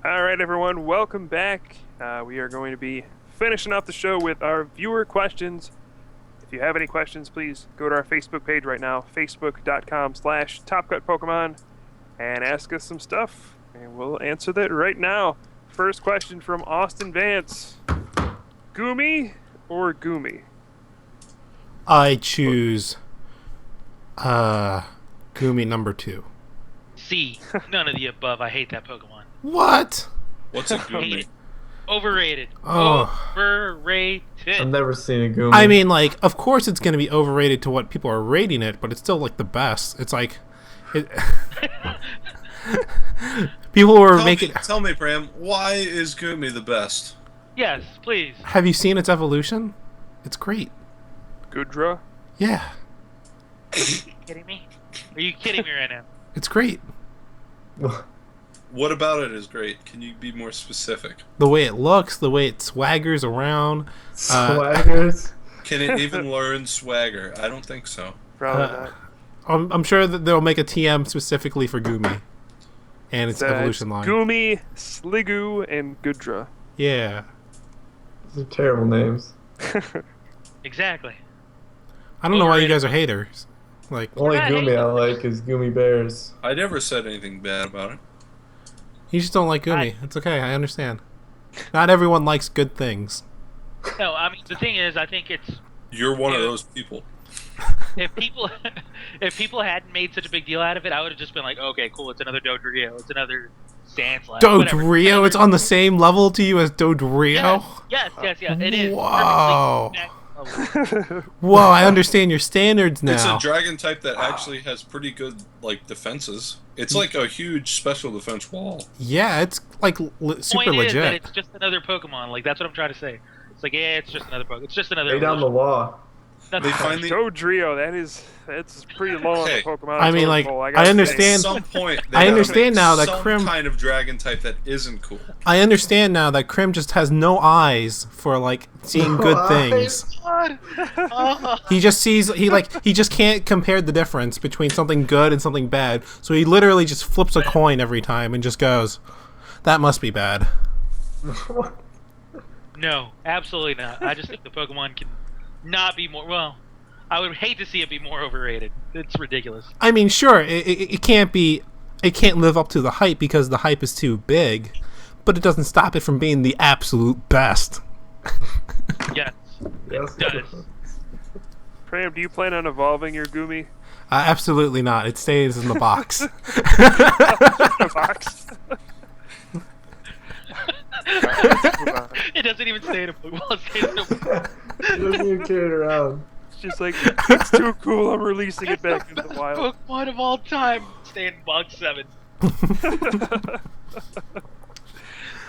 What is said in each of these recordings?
All right, everyone, welcome back. We are going to be finishing up the show with our viewer questions. If you have any questions, please go to our Facebook page right now, facebook.com/TopCutPokemon, and ask us some stuff, and we'll answer that right now. First question from Austin Vance. Goomy or Goomy? I choose Gumi number 2. C. None of the above. I hate that Pokemon. What? What's a Hate Goomy? it. Overrated. Oh. Overrated. I've never seen a Goomy. I mean, like, of course it's going to be overrated to what people are rating it, but it's still, like, the best. It's like... people were making... Tell me, Pram, why is Goomy the best? Yes, please. Have you seen its evolution? It's great. Goodra? Yeah, Are you kidding me? Are you kidding me right now? it's great. What about it is great? Can you be more specific? The way it looks, the way it swaggers around. Swaggers. Can it even learn swagger? I don't think so. Probably Uh, not. I'm sure that they'll make a TM specifically for Gumi and its It's evolution line. Goomy, Sliggoo, and Goodra. Yeah. Those are terrible names. Exactly. I don't know why you Overrated. guys are haters. Like, The only Yeah, I Goomy hate I like is Goomy Bears. I never said anything bad about it. you just don't like Gumi. It's okay, I understand. Not everyone likes good things. No, I mean the thing is, I think it's You're one of those people. if people hadn't made such a big deal out of it, I would have just been like, okay, cool, it's another Dodrio, it's another Sandslash. Dodrio? It's on the same level to you as Dodrio? Yes, it is. Wow. Perfectly next level. Whoa, I understand your standards now. It's a dragon type that actually has pretty good defenses. It's like a huge special defense wall. Yeah, it's like super Point is that legit. it's just another Pokemon. Like that's what I'm trying to say. It's like it's just another Pokemon. It's just another. Lay down the evolution. law. That's They finally Dodrio, that's pretty low on the Hey, Pokemon. I mean, totem like, pole, I gotta say. understand- At some point, they I gotta understand make now that some Crim- kind of dragon type that isn't cool. I understand now that Crim just has no eyes for, like, seeing good things. God. Oh. He just sees, he just can't compare the difference between something good and something bad. So he literally just flips a coin every time and just goes, that must be bad. No, absolutely not. I just think the Pokemon can not be more. Well, I would hate to see it be more overrated. It's ridiculous. I mean, sure, it can't be, it can't live up to the hype because the hype is too big, but it doesn't stop it from being the absolute best. Yes, Yes. it does. Pram, do you plan on evolving your Goomy? Absolutely not. It stays in the box. In a box? Let's move on. It doesn't even stay in a Pokemon. It stays in a He doesn't even carry it around. It's just like, it's too cool, I'm releasing it back into the best wild. Pokemon of all time. Stay in box 7.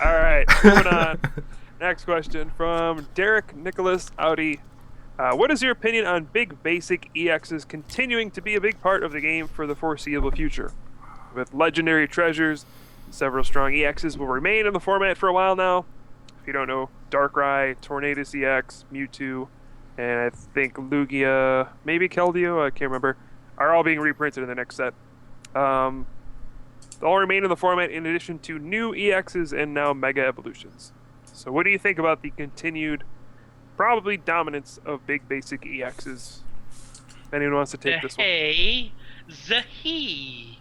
Alright, moving on. Next question from Derek Nicholas Audi. What is your opinion on big basic EXs continuing to be a big part of the game for the foreseeable future? With legendary treasures, several strong EXs will remain in the format for a while now. If you don't know, Darkrai, Tornadus EX, Mewtwo, and I think Lugia, maybe Keldeo, I can't remember, are all being reprinted in the next set. They'll all remain in the format in addition to new EXs and now Mega Evolutions. So what do you think about the continued, probably dominance of big basic EXs? If anyone wants to take this one. Hey, Zahi.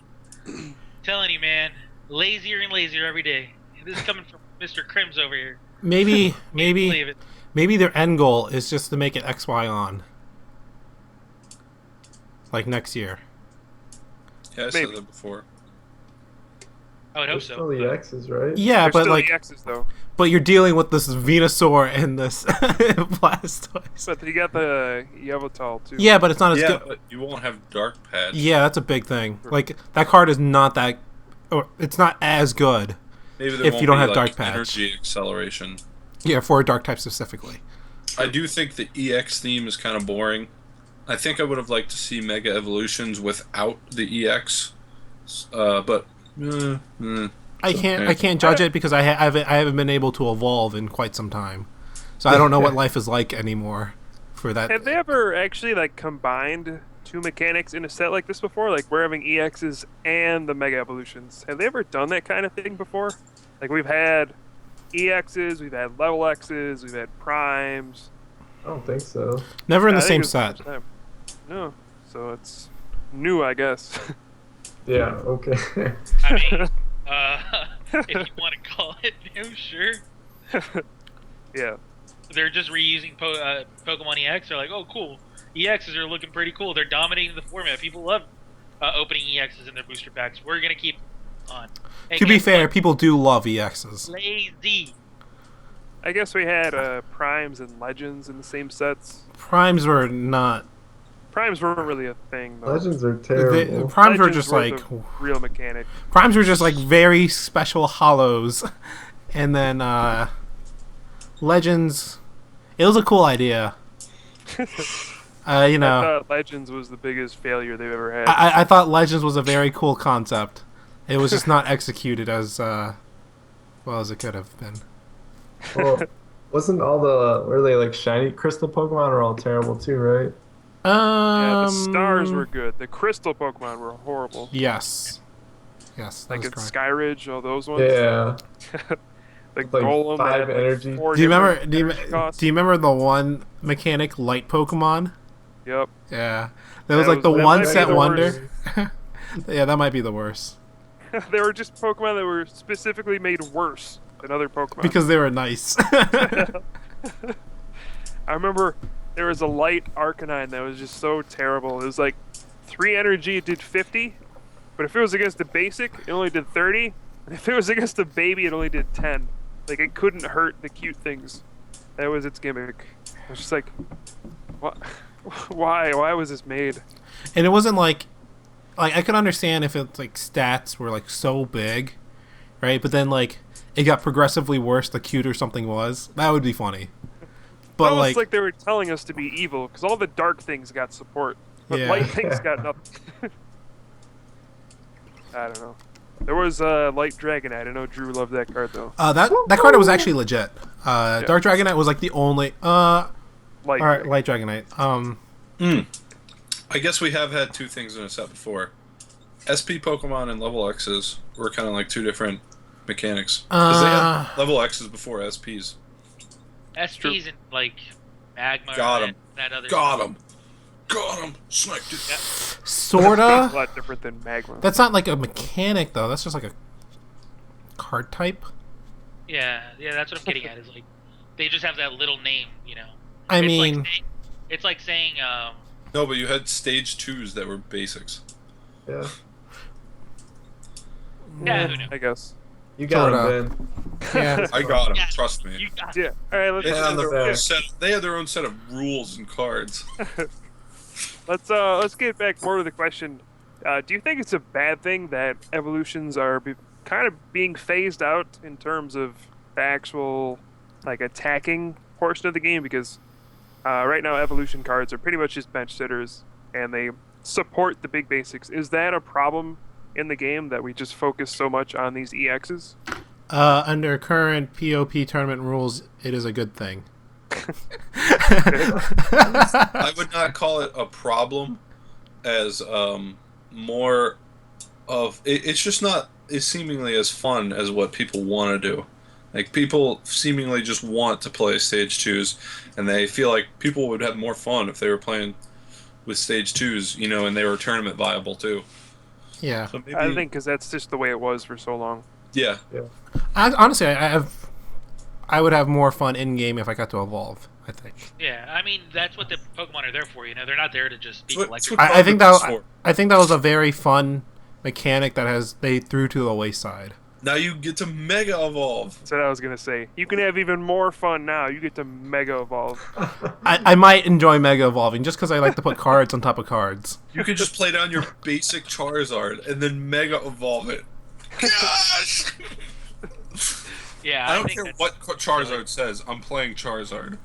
Telling you, man, lazier and lazier every day. This is coming from Mr. Crim's over here. Maybe Believe it. their end goal is just to make it XY on. Like next year. Yeah, I said Maybe. that before. I would hope There's so. still the X's, right? Yeah, There's but still like, EXs though. but you're dealing with this Venusaur and this Blastoise. But you got the Yveltal too. Yeah, but it's not as Yeah, good. but you won't have Dark Patch. Yeah, that's a big thing. Like that card is not that, or it's not as good. Maybe there if won't you don't be, have like, Dark Patch. energy acceleration. Yeah, for a dark type specifically. I do think the EX theme is kind of boring. I think I would have liked to see Mega Evolutions without the EX. But I can't judge it because I haven't been able to evolve in quite some time, so I don't know what life is like anymore. For that, Have they ever actually like combined two mechanics in a set like this before? Like we're having EXs and the Mega Evolutions. Have they ever done that kind of thing before? Like we've had EXs, we've had level X's, we've had primes. I don't think so. Never in I the think same it's the set. first time. No, so it's new, I guess. Yeah, okay. I mean, if you want to call it new, sure. Yeah. They're just reusing Pokemon EX. They're like, oh, cool. EXs are looking pretty cool. They're dominating the format. People love opening EXs in their booster packs. We're gonna keep on. Hey, To be guess fair, what? people do love EXs. Lazy. I guess we had primes and legends in the same sets. Primes were not. Primes weren't really a thing, though. Legends are terrible. Primes were Legends just like. the real mechanic. Primes were just like very special hollows. And then Legends. It was a cool idea. You I know. thought Legends was the biggest failure they've ever had. I thought Legends was a very cool concept. It was just not executed as well as it could have been. Well, wasn't all the were they like shiny crystal Pokemon are all terrible too, right? Yeah, the stars were good. The crystal Pokemon were horrible. Yes. Yes, that Like was in correct. Skyridge, all those ones. Yeah. The Like Golem that 5 had, like, energy. 4 Do you remember? different Do you, energy costs. do you remember the one mechanic light Pokemon? Yep. Yeah, that was like the that one might be set the wonder. Yeah, that might be the worst They were just Pokemon that were specifically made worse than other Pokemon. because they were nice. I remember there was a light Arcanine that was just so terrible. It was like 3 energy, it did 50, but if it was against the basic, it only did 30. And if it was against the baby, it only did 10. Like, it couldn't hurt the cute things. That was its gimmick. I was just like, what? Why? Why was this made? And it wasn't like I could understand if it's like stats were like so big, right? But then like it got progressively worse the cuter something was. That would be funny. But That was like, like they were telling us to be evil, because all the dark things got support, but Yeah. light things got nothing. I don't know. There was Light Dragonite. I know Drew loved that card, though. that card was actually legit. Dark Dragonite was like the only Light. alright, Light Dragonite. I guess we have had 2 things in a set before. SP Pokemon and level X's were kind of like 2 different mechanics. Because they had level X's before SPs. SPs and like Magma. Got and 'em. That other. Got him! Got him! Sniped it! Yep. a Sorta. lot different than Magma. That's not like a mechanic though. That's just like a card type. Yeah, that's what I'm getting at. Is like they just have that little name, you know. I It's mean, like it's like saying No, but you had stage 2s that were basics. Yeah. yeah, who knows? I guess. You got Sorta. it, Ben. yeah. I got them, Yeah. trust me. You got Yeah. All right. Let's They had, the their own back. they had their own set of rules and cards. let's get back more to the question. Do you think it's a bad thing that evolutions are kind of being phased out in terms of the actual like attacking portion of the game? Because right now evolution cards are pretty much just bench sitters, and they support the big basics. Is that a problem in the game that we just focus so much on these EXs? Under current POP tournament rules, it is a good thing. I would not call it a problem as more of... It's just not as seemingly as fun as what people want to do. Like, people seemingly just want to play stage 2s, and they feel like people would have more fun if they were playing with stage 2s, you know, and they were tournament viable too. Yeah. So maybe, I think because that's just the way it was for so long. yeah. Honestly, I would have more fun in game if I got to evolve. I think. Yeah, I mean that's what the Pokemon are there for. You know, they're not there to just be That's collectors. what- I think That's that for- I think that was a very fun mechanic that they threw to the wayside. Now you get to Mega Evolve. That's what I was gonna say. You can have even more fun now. You get to Mega Evolve. I might enjoy Mega Evolving just because I like to put cards on top of cards. You could just play down your basic Charizard and then Mega Evolve it. Gosh! Yeah, I don't think care that's- what Charizard says. I'm playing Charizard.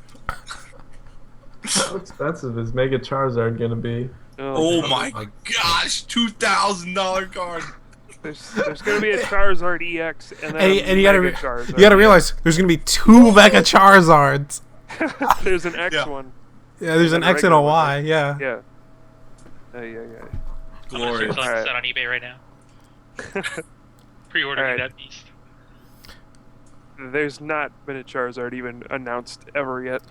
How expensive is Mega Charizard gonna be? Oh my gosh! $2,000 card. There's gonna be a Charizard EX and then And you gotta Mega Charizard. you gotta realize there's gonna be 2 Mega Charizards. There's an X Yeah. one. Yeah, there's an And a X and a regular one, Y. Yeah. Yeah. Yeah. I'm gonna Glorious. start selling Alright. this out on eBay right now. Pre-ordering Alright. that beast. There's not been a Charizard even announced ever yet.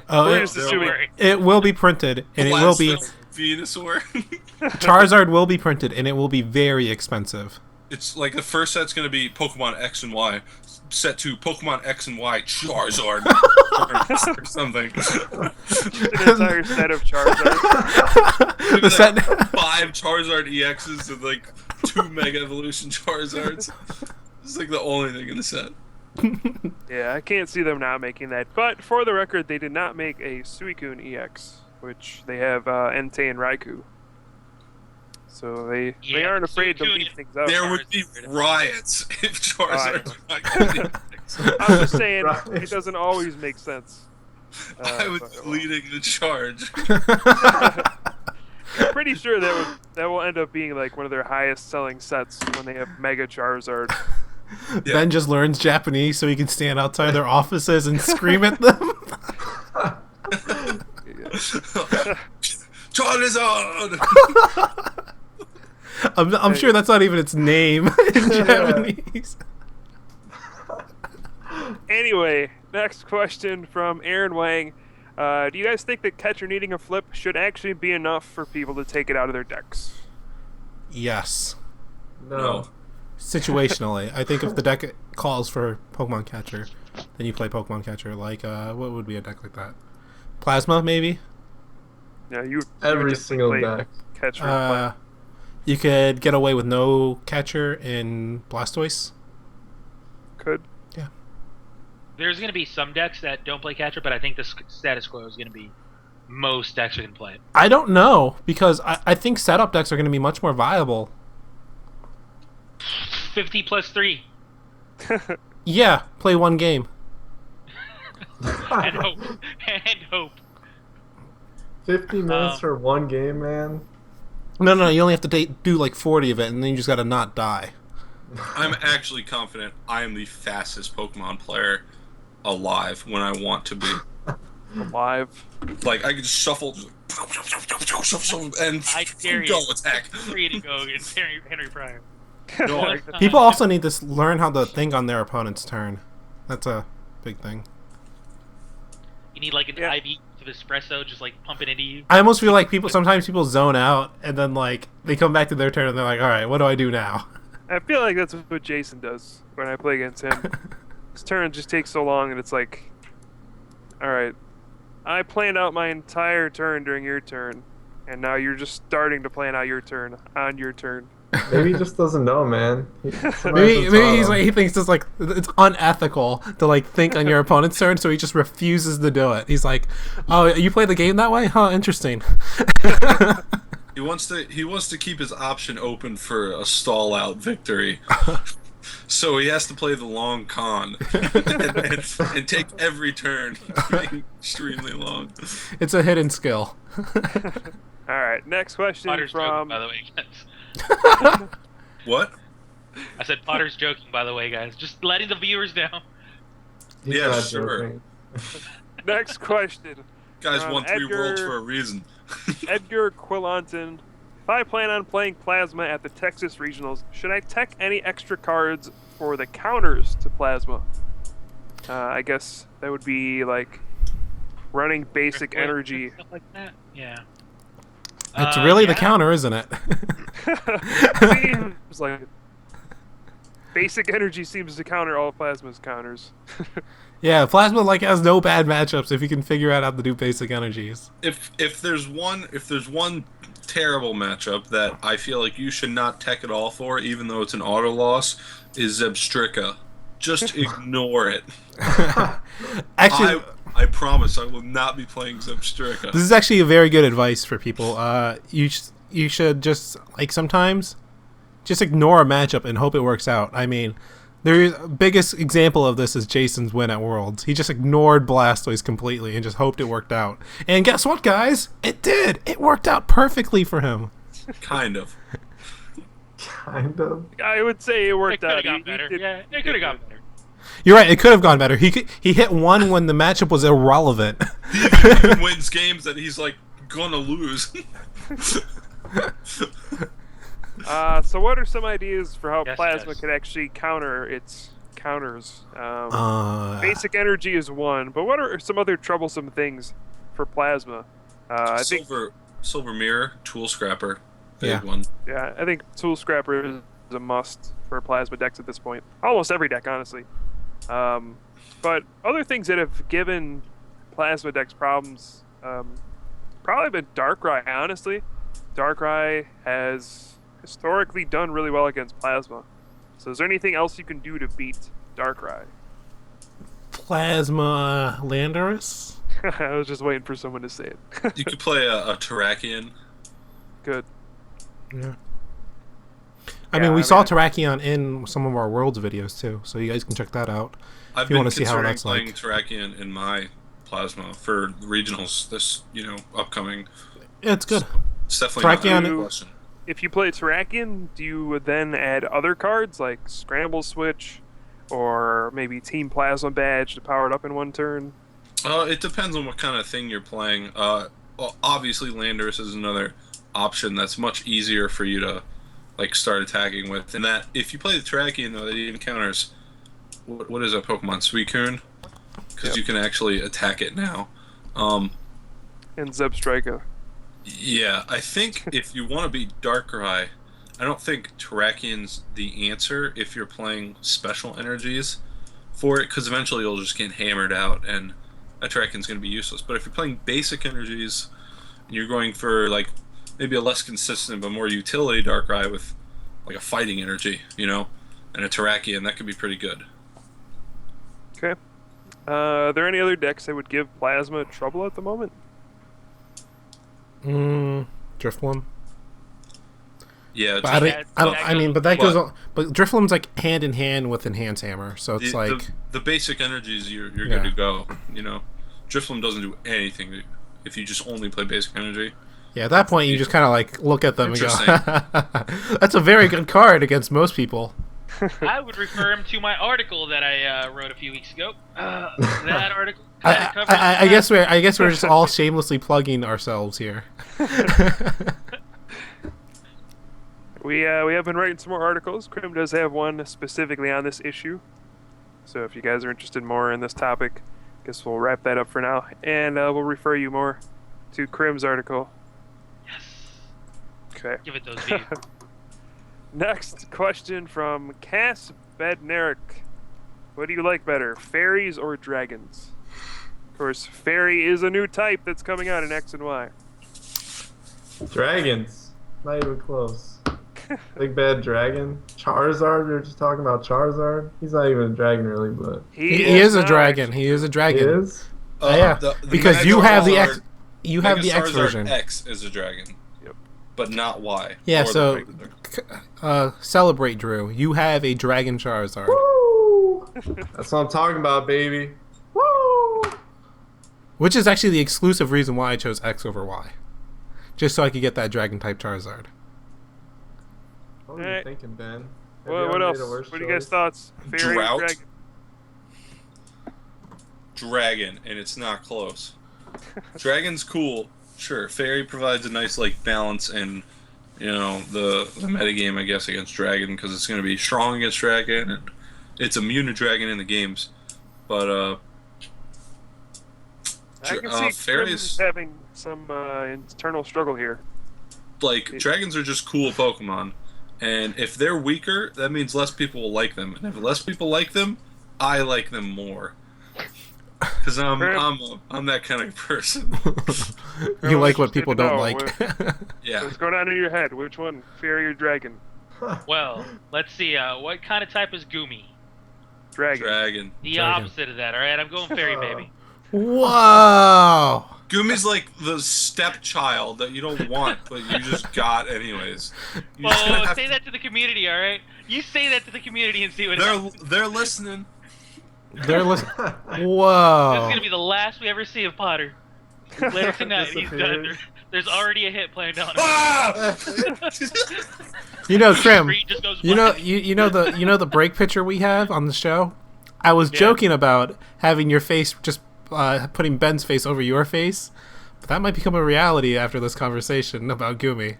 Oh, We're it- just Don't assuming. worry. It will be printed, and it will be Venusaur. Charizard will be printed, and it will be very expensive. It's like the first set's gonna be Pokemon X and Y. Set 2, Pokemon X and Y Charizard or something. An entire set of Charizard. The set- 5 Charizard EXs and like 2 Mega Evolution Charizards. It's like the only thing in the set. Yeah, I can't see them not making that. But for the record, they did not make a Suicune EX, which they have Entei and Raikou. So they Yeah, aren't afraid to Suicune leave things out. There would be riots if Charizard was not getting EX. I'm just saying, Right. it doesn't always make sense. I was but, leading the charge. I'm pretty sure that will end up being like one of their highest selling sets when they have Mega Charizard. Yeah. Ben just learns Japanese so he can stand outside their offices and scream at them. Charizard! I'm sure that's not even its name in Japanese. Anyway, next question from Aaron Wang. Do you guys think that catcher needing a flip should actually be enough for people to take it out of their decks? Yes. No. Situationally, I think if the deck calls for Pokemon Catcher, then you play Pokemon Catcher. Like, what would be a deck like that? Plasma, maybe? Yeah, you Every would just single play deck. catcher. and play. You could get away with no Catcher in Blastoise. Could. There's going to be some decks that don't play catcher, but I think the status quo is going to be most decks are going to play it. I don't know, because I think setup decks are going to be much more viable. 50 plus 3. Yeah, play one game. And hope. And hope. 50 minutes for one game, man. No, you only have to do like 40 of it, and then you just got to not die. I'm actually confident I am the fastest Pokemon player alive when I want to be. Alive. Like, I can just shuffle, and I dare go you. attack. Free to go against Henry Pryor. No, I, People also need to learn how to think on their opponent's turn. That's a big thing. You need like an Yeah. IV of espresso just like pumping into you. I almost feel like sometimes people zone out, and then like they come back to their turn, and they're like, all right, what do I do now? I feel like that's what Jason does when I play against him. His turn just takes so long, and it's like, all right, I planned out my entire turn during your turn, and now you're just starting to plan out your turn on your turn. Maybe he just doesn't know, man. Maybe he thinks it's like it's unethical to like think on your opponent's turn, so he just refuses to do it. He's like, "Oh, you play the game that way? Huh? Interesting." he wants to keep his option open for a stall out victory. So he has to play the long con and take every turn being extremely long. It's a hidden skill. All right, next question Potter's joking, from. by the way, guys. What? I said Potter's joking, by the way, guys. Just letting the viewers know. He's Yeah, not sure. joking. Next question. Guys won 3 Edgar- worlds for a reason. Edgar Quillanton. If I plan on playing Plasma at the Texas Regionals, should I tech any extra cards for the counters to Plasma? I guess that would be like running basic Earthquake, energy. Stuff like that. Yeah. It's really the yeah. counter, isn't it? Seems like it. Basic energy seems to counter all Plasma's counters. Yeah, Plasma like has no bad matchups if you can figure out how to do basic energies. If there's one terrible matchup that I feel like you should not tech at all for, even though it's an auto loss, is Zebstrika. Just ignore it. Actually, I promise I will not be playing Zebstrika. this is actually a very good advice for people. You should just like sometimes just ignore a matchup and hope it works out. I mean, the biggest example of this is Jason's win at Worlds. He just ignored Blastoise completely and just hoped it worked out. And guess what, guys? It did. It worked out perfectly for him. Kind of. Kind of. I would say it It worked could out. have gone He better. did- Yeah, it could have gone better. You're right. It could have gone better. He hit one when the matchup was irrelevant. He wins games that he's like gonna lose. So what are some ideas for how Yes, Plasma yes. could actually counter its counters. Basic. Basic energy is one, but what are some other troublesome things for plasma? I think, Silver mirror, tool scrapper, big Yeah. one. yeah, I think Tool Scrapper is a must for plasma decks at this point. Almost every deck, honestly. But other things that have given plasma decks problems, probably been Darkrai. Honestly, Darkrai has historically done really well against plasma. So, is there anything else you can do to beat Darkrai? Plasma Landorus. I was just waiting for someone to say it. You could play a Terrakion. Good. Yeah. Yeah, We I saw mean- Terrakion in some of our Worlds videos too, so you guys can check that out. I've you been wanna see how considering that's playing like. Terrakion in my plasma for regionals this, upcoming. Yeah, it's good. It's definitely not Terrakion- out of the question. If you play Terrakion, do you then add other cards like Scramble Switch or maybe Team Plasma Badge to power it up in one turn? It depends on what kind of thing you're playing. Well, obviously, Landorus is another option that's much easier for you to start attacking with. And that if you play the Terrakion, though, that even counters what is that Pokemon, Suicune? Because Yep. you can actually attack it now. And Zebstrika. Yeah, I think if you want to beat Darkrai, I don't think Terrakion's the answer if you're playing special energies for it, because eventually you'll just get hammered out and a Terrakion's going to be useless. But if you're playing basic energies and you're going for maybe a less consistent but more utility Darkrai with a fighting energy, and a Terrakion, that could be pretty good. Okay. Are there any other decks that would give Plasma trouble at the moment? Drifloon. Yeah, But but that goes But- on. But Drifloon's like hand in hand with Enhance Hammer, so it's the basic energies you're Yeah. good to go. Drifloon doesn't do anything if you just only play basic energy. yeah. At that point, you just kind of look at them and go, Interesting. "That's a very good card against most people." I would refer him to my article that I wrote a few weeks ago. That article kinda covers I guess we're just all shamelessly plugging ourselves here. We have been writing some more articles. Crim does have one specifically on this issue. So if you guys are interested more in this topic, I guess we'll wrap that up for now. And we'll refer you more to Crim's article. Yes. Okay. Give it those views. Next question from Cass Bednarik. What do you like better, fairies or dragons? Of course, fairy is a new type that's coming out in X and Y. Dragons. Not even close. Big bad dragon. Charizard. We were just talking about Charizard. He's not even a dragon really, but He is a not dragon. actually. He is a he dragon. is. Yeah, The because you Mega have the Charizard- X. You have the Mega X Charizard version. X is a dragon. Yep. But not Y. Yeah, or the so regular. celebrate, Drew. You have a Dragon Charizard. Woo! That's what I'm talking about, baby. Woo! Which is actually the exclusive reason why I chose X over Y. Just so I could get that Dragon type Charizard. What were you Alright. thinking, Ben? Have you What ever else? made a worse What are you guys' choice? thoughts? Fairy or Drought? dragon? Dragon, and it's not close. Dragon's cool. Sure, Fairy provides a nice balance and the metagame, I guess, against Dragon, because it's going to be strong against Dragon and it's immune to Dragon in the games. But I can see fairies, Crim's having some internal struggle here. dragons are just cool Pokemon, and if they're weaker, that means less people will like them, and if less people like them, I like them more. Because I'm that kind of person. You like what interested people to don't know like. Yeah. What's going on in your head? Which one, fairy or dragon? Well, let's see. What kind of type is Goomy? Dragon. Dragon. The Dragon. opposite of that. All right, I'm going fairy, baby. Whoa! Gumi's like the stepchild that you don't want, but you just got anyways. You're just gonna Oh, have say that to the community, all right? You say that to the community and see what happens. they're listening. They're listening. This is Whoa! gonna be the last we ever see of Potter. Later tonight, he's done. Disappears. There's already a hit planned on him. Ah! You know, Crim. Screen just goes You know, black. you know the break picture we have on the show. I was Yeah. joking about having your face just putting Ben's face over your face, but that might become a reality after this conversation about Gumi.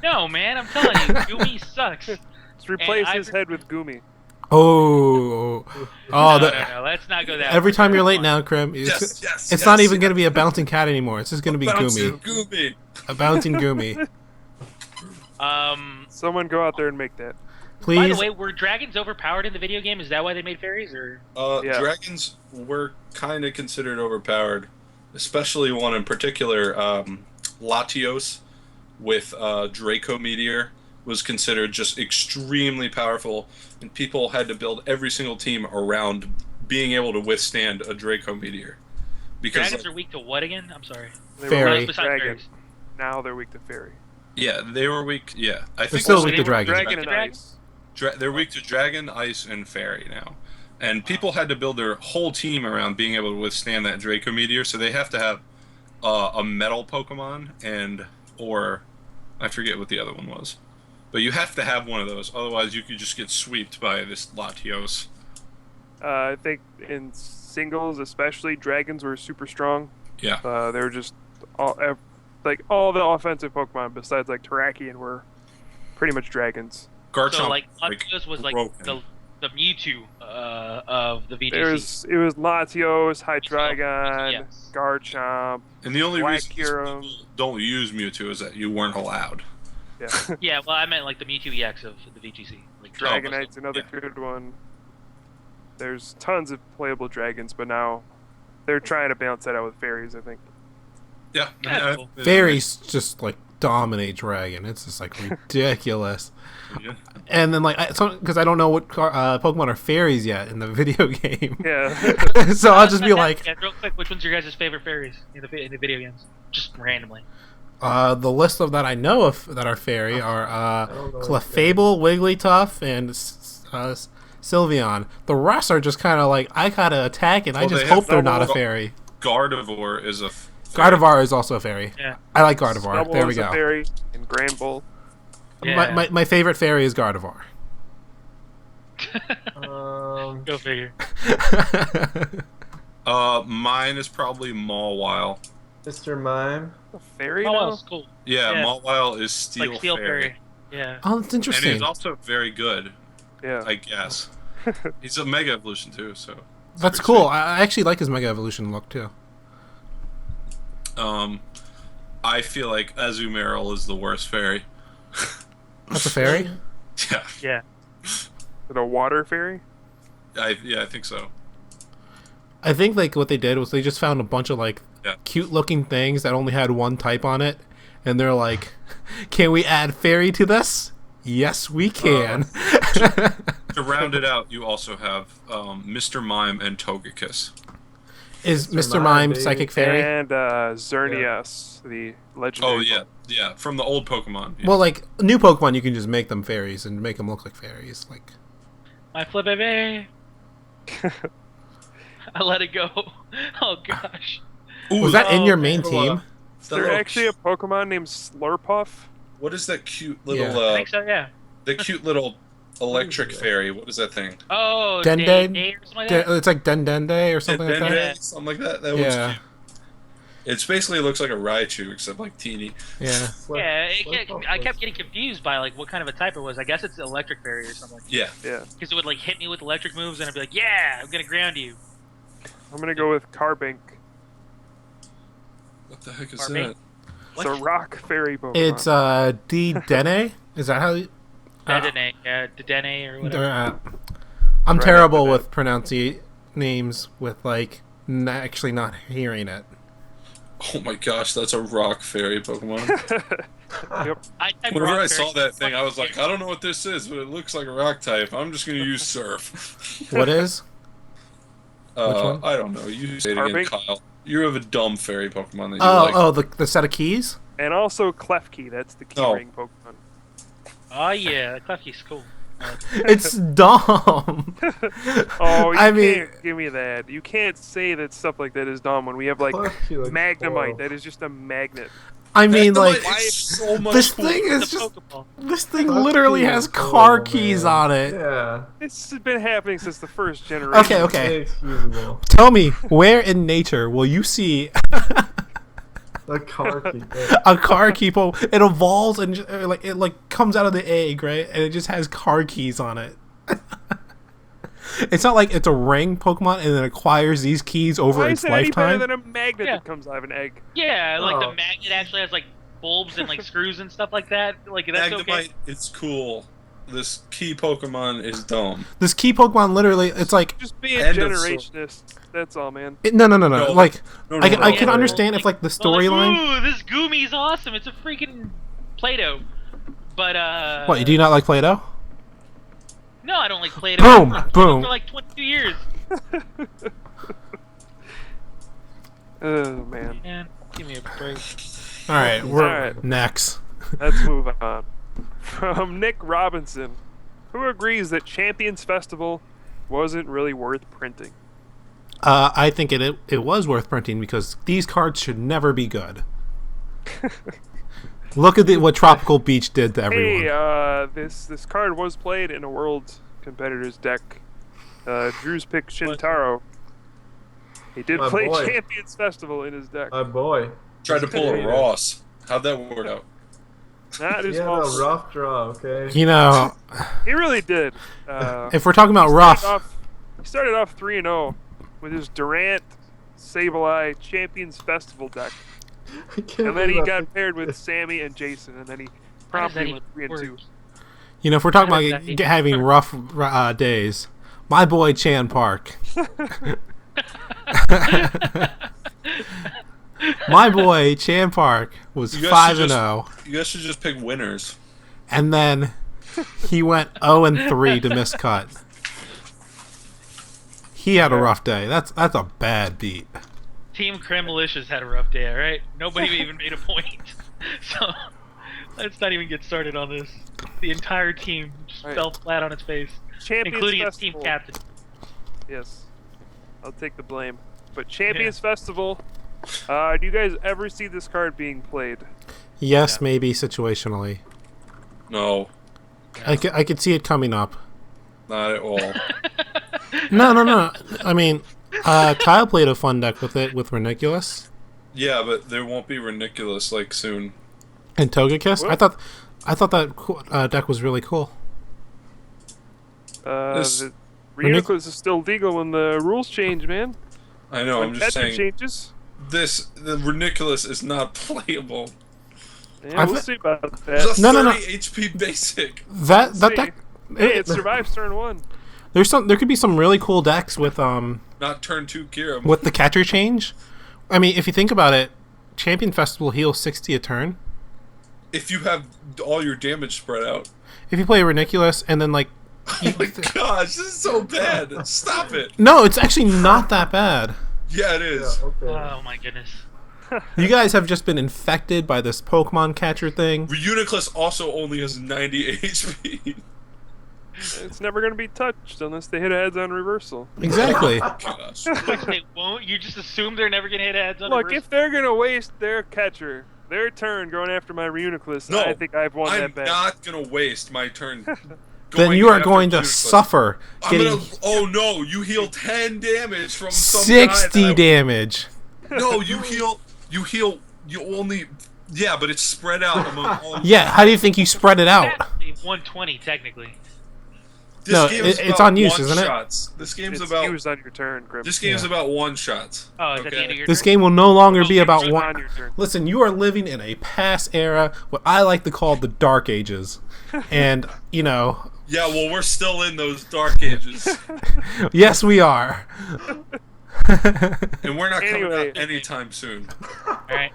No, man, I'm telling you, Goomy sucks. Let's replace And his head with Goomy. Oh, Oh, no. Let's not go that. every far. time you're late now, Crim. It's not even going to be a bouncing cat anymore. It's just going to be Goomy. Goomy. A bouncing Goomy. Someone go out there and make that. Please. By the way, were dragons overpowered in the video game? Is that why they made fairies, or? Yeah. Dragons were kind of considered overpowered, especially one in particular, Latios with Draco Meteor was considered just extremely powerful, and people had to build every single team around being able to withstand a Draco Meteor. Because Dragons are weak to what again? I'm sorry. They Fairy. were Besides dragon. fairies. Now they're weak to fairy. yeah, they were weak. Yeah, I think still also weak to they were dragon. Dragon and Dragon? ice. they're weak to dragon, ice, and fairy now. And people had to build their whole team around being able to withstand that Draco Meteor, so they have to have a metal Pokemon or I forget what the other one was. But you have to have one of those, otherwise you could just get swept by this Latios. I think in singles, especially, dragons were super strong. Yeah. They were just all the offensive Pokemon besides like Terrakion were pretty much dragons. Garchomp, So like Latios was like broken. the Mewtwo of the VGC. It was Latios, Hydreigon, Yes. Garchomp. And the only reason Whack-Kyurem. people don't use Mewtwo is that you weren't allowed. Yeah. Yeah, well, I meant like the Mewtwo EX of the VGC. Like Dragonite's another yeah. good one. There's tons of playable dragons, but now they're trying to balance that out with fairies, I think. Yeah. That's cool. Fairies just like dominate dragon. It's just like ridiculous. Yeah. And then like, because I don't know what Pokemon are fairies yet in the video game. Yeah. So I'll just be like, Yeah, real quick, which one's your guys' favorite fairies in the video games? Just randomly. the list of that I know of that are fairy are don't know Clefable, Wigglytuff, and Sylveon. The rest are just kind of like, I gotta attack, and I Well, just they have hope they're not a Snubbull. fairy. Gardevoir is a. Gardevoir is also a fairy. Yeah. I like Gardevoir. Snubbull There we is a go. fairy, and Granbull. Yeah. My favorite fairy is Gardevoir. Go figure. Mine is probably Mawile. Mr. Mime. A fairy Oh, now? that's cool. Yeah, Yeah. Mawile is Steel, Like Steel Fairy. Fairy. Yeah. Oh, that's And interesting. he's also very good, Yeah. I guess. He's a Mega Evolution too, so. it's That's pretty cool. sweet. I actually like his Mega Evolution look too. I feel like Azumarill is the worst fairy. That's a fairy? Yeah, Yeah. Is it a water fairy? I think so. I think like what they did was they just found a bunch of like Yeah. cute looking things that only had one type on it, and they're like, "Can we add fairy to this?" Yes, we can. To round it out, you also have Mr. Mime and Togekiss. Is Mr. Mime, Mime baby. psychic fairy? And Xerneas, the legendary. Oh yeah, from the old Pokemon. Yeah. Well, like new Pokemon, you can just make them fairies and make them look like fairies. Like, My flip baby. I let it go. Oh gosh. Ooh, was that in your main little, team? Is there actually a Pokemon named Slurpuff? What is that cute little? Yeah. I think so. Yeah. The cute little electric fairy. What is that thing? Oh, Dende? Day or something like that. It's like Dendende or something like that. Yeah. Something like that. That one's Yeah. cute. It's basically looks like a Raichu except like teeny. Yeah. Yeah, I kept getting confused by like what kind of a type it was. I guess it's electric fairy or something. Yeah. Yeah. Because it would like hit me with electric moves, and I'd be like, "Yeah, I'm gonna ground you." I'm gonna go with Carbink. What the heck is Barbie? that? It's a rock fairy Pokemon. It's Dedenne. Is that how? Dedenne, Dedenne or whatever. I'm Right terrible after that. with pronouncing names with like actually not hearing it. Oh my gosh, that's a rock fairy Pokemon. Yep. I typed Whenever rock I saw fairy. that thing, I was like, I don't know what this is, but it looks like a rock type. I'm just gonna use Surf. What is? one? I don't know. You say it again, Carbink? Kyle. You have a dumb fairy Pokemon that you like. The set of keys. And also Klefki, that's the key Oh. ring Pokemon. Oh yeah, Klefki's cool. It's dumb. Oh, you I mean- can't give me that. You can't say that stuff like that is dumb when we have like Klefki looks Magnemite. horrible. That is just a magnet. I mean, Magnemite like is so much this cooler. thing is It's a just Pokeball. this thing Klefki literally is has horrible, car keys man. on it. Yeah. This has been happening since the first generation. Okay. Inexcusable. Tell me, where in nature will you see The car key. a car key? It evolves and it like comes out of the egg, right? And it just has car keys on it. It's not like it's a ring Pokemon and then acquires these keys over Why its is that any better lifetime. than a magnet Yeah. that comes out of an egg? Yeah, like Oh. the magnet actually has like bulbs and like screws and stuff like that. Like that's Magnemite, okay. it's cool. This key Pokemon is dumb. This key Pokemon literally, it's like Just be a End of generationist. That's all, man. no. No. Like No, I can no. understand if like the storyline. Ooh, this Goomy's awesome. It's a freaking Play-Doh. But What, do you not like Play-Doh? No, I don't like Play-Doh. Boom, I've boom. for like 22 years. Oh man. Man, give me a break. All right, we're Alright. next. Let's move on. From Nick Robinson, who agrees that Champions Festival wasn't really worth printing. I think it was worth printing because these cards should never be good. Look at what Tropical Beach did to everyone. Hey, this card was played in a World Competitors deck. Drew's picked Shintaro. He did My play boy. Champions Festival in his deck. My boy. Tried to pull a Ross. How'd that work out? Not He his had a fault. rough draw, okay? You know, He really did. if we're talking about rough, He started off 3-0 with his Durant Sableye Champions Festival deck. I can't And then he believe I got picked paired with this. Sammy and Jason, and then he How does that promptly even went 3-2. work? you know, if we're talking How does about that even having rough days, my boy Chan Park. My boy Chan Park was You guys should 5-0, You guys should just pick winners. and then he went 0-3 to miscut. He had a rough day. That's a bad beat. Team Crim Militias had a rough day, alright? Nobody even made a point. So, let's not even get started on this. The entire team just Alright. fell flat on its face, Champions including its Festival. team captain. Yes. I'll take the blame. But Champions Festival, do you guys ever see this card being played? Yes, Yeah. maybe situationally. No, I could see it coming up. not at all. No. I mean, Kyle played a fun deck with it with Reniculus Yeah, but there won't be Reniculus like soon. and Togekiss. What? I thought that deck was really cool. This- The Reuniclus is still legal when the rules change, man. I know. When I'm just catcher saying. changes. The Reniculus is not playable. Yeah, I we'll thi- see about It's that. a No. 30 HP basic. That See. deck. Hey, it survives turn 1. There could be some really cool decks with Not turn 2 Kira. with the catcher change. I mean, if you think about it, Champion Festival heals 60 a turn. If you have all your damage spread out. If you play Reniculus and then like, Oh my gosh, this is so bad. Stop it. no, it's actually not that bad. Yeah, it Yeah, is. okay. Oh my goodness. You guys have just been infected by this Pokemon catcher thing. Reuniclus also only has 90 HP. It's never going to be touched unless they hit heads on reversal. Exactly. Gosh. Which they won't. You just assume they're never gonna hit heads on Look, reverse? if they're going to waste their catcher, their turn going after my Reuniclus, No, I think I've won I'm that bet. not gonna waste my turn. Then you are after going to Reuniclus. suffer I'm getting gonna. Oh no! You heal 10 damage from some 60 guy that damage. No, you heal. You heal. You only. Yeah, but it's spread out among all. Yeah, how do you think you spread it out? Actually, 120 technically. This No, game is it's about on use, one isn't it? shots. This game's It's about. used on your turn, Grim. This game's Yeah. about one shots. Oh, is that the end of your This turn? game will no longer be It's about used one. on your turn. Listen, you are living in a past era, what I like to call the Dark Ages. And, you know, Yeah, well, we're still in those dark ages, yes, we are. and we're not coming Anyway. out anytime soon. Alright.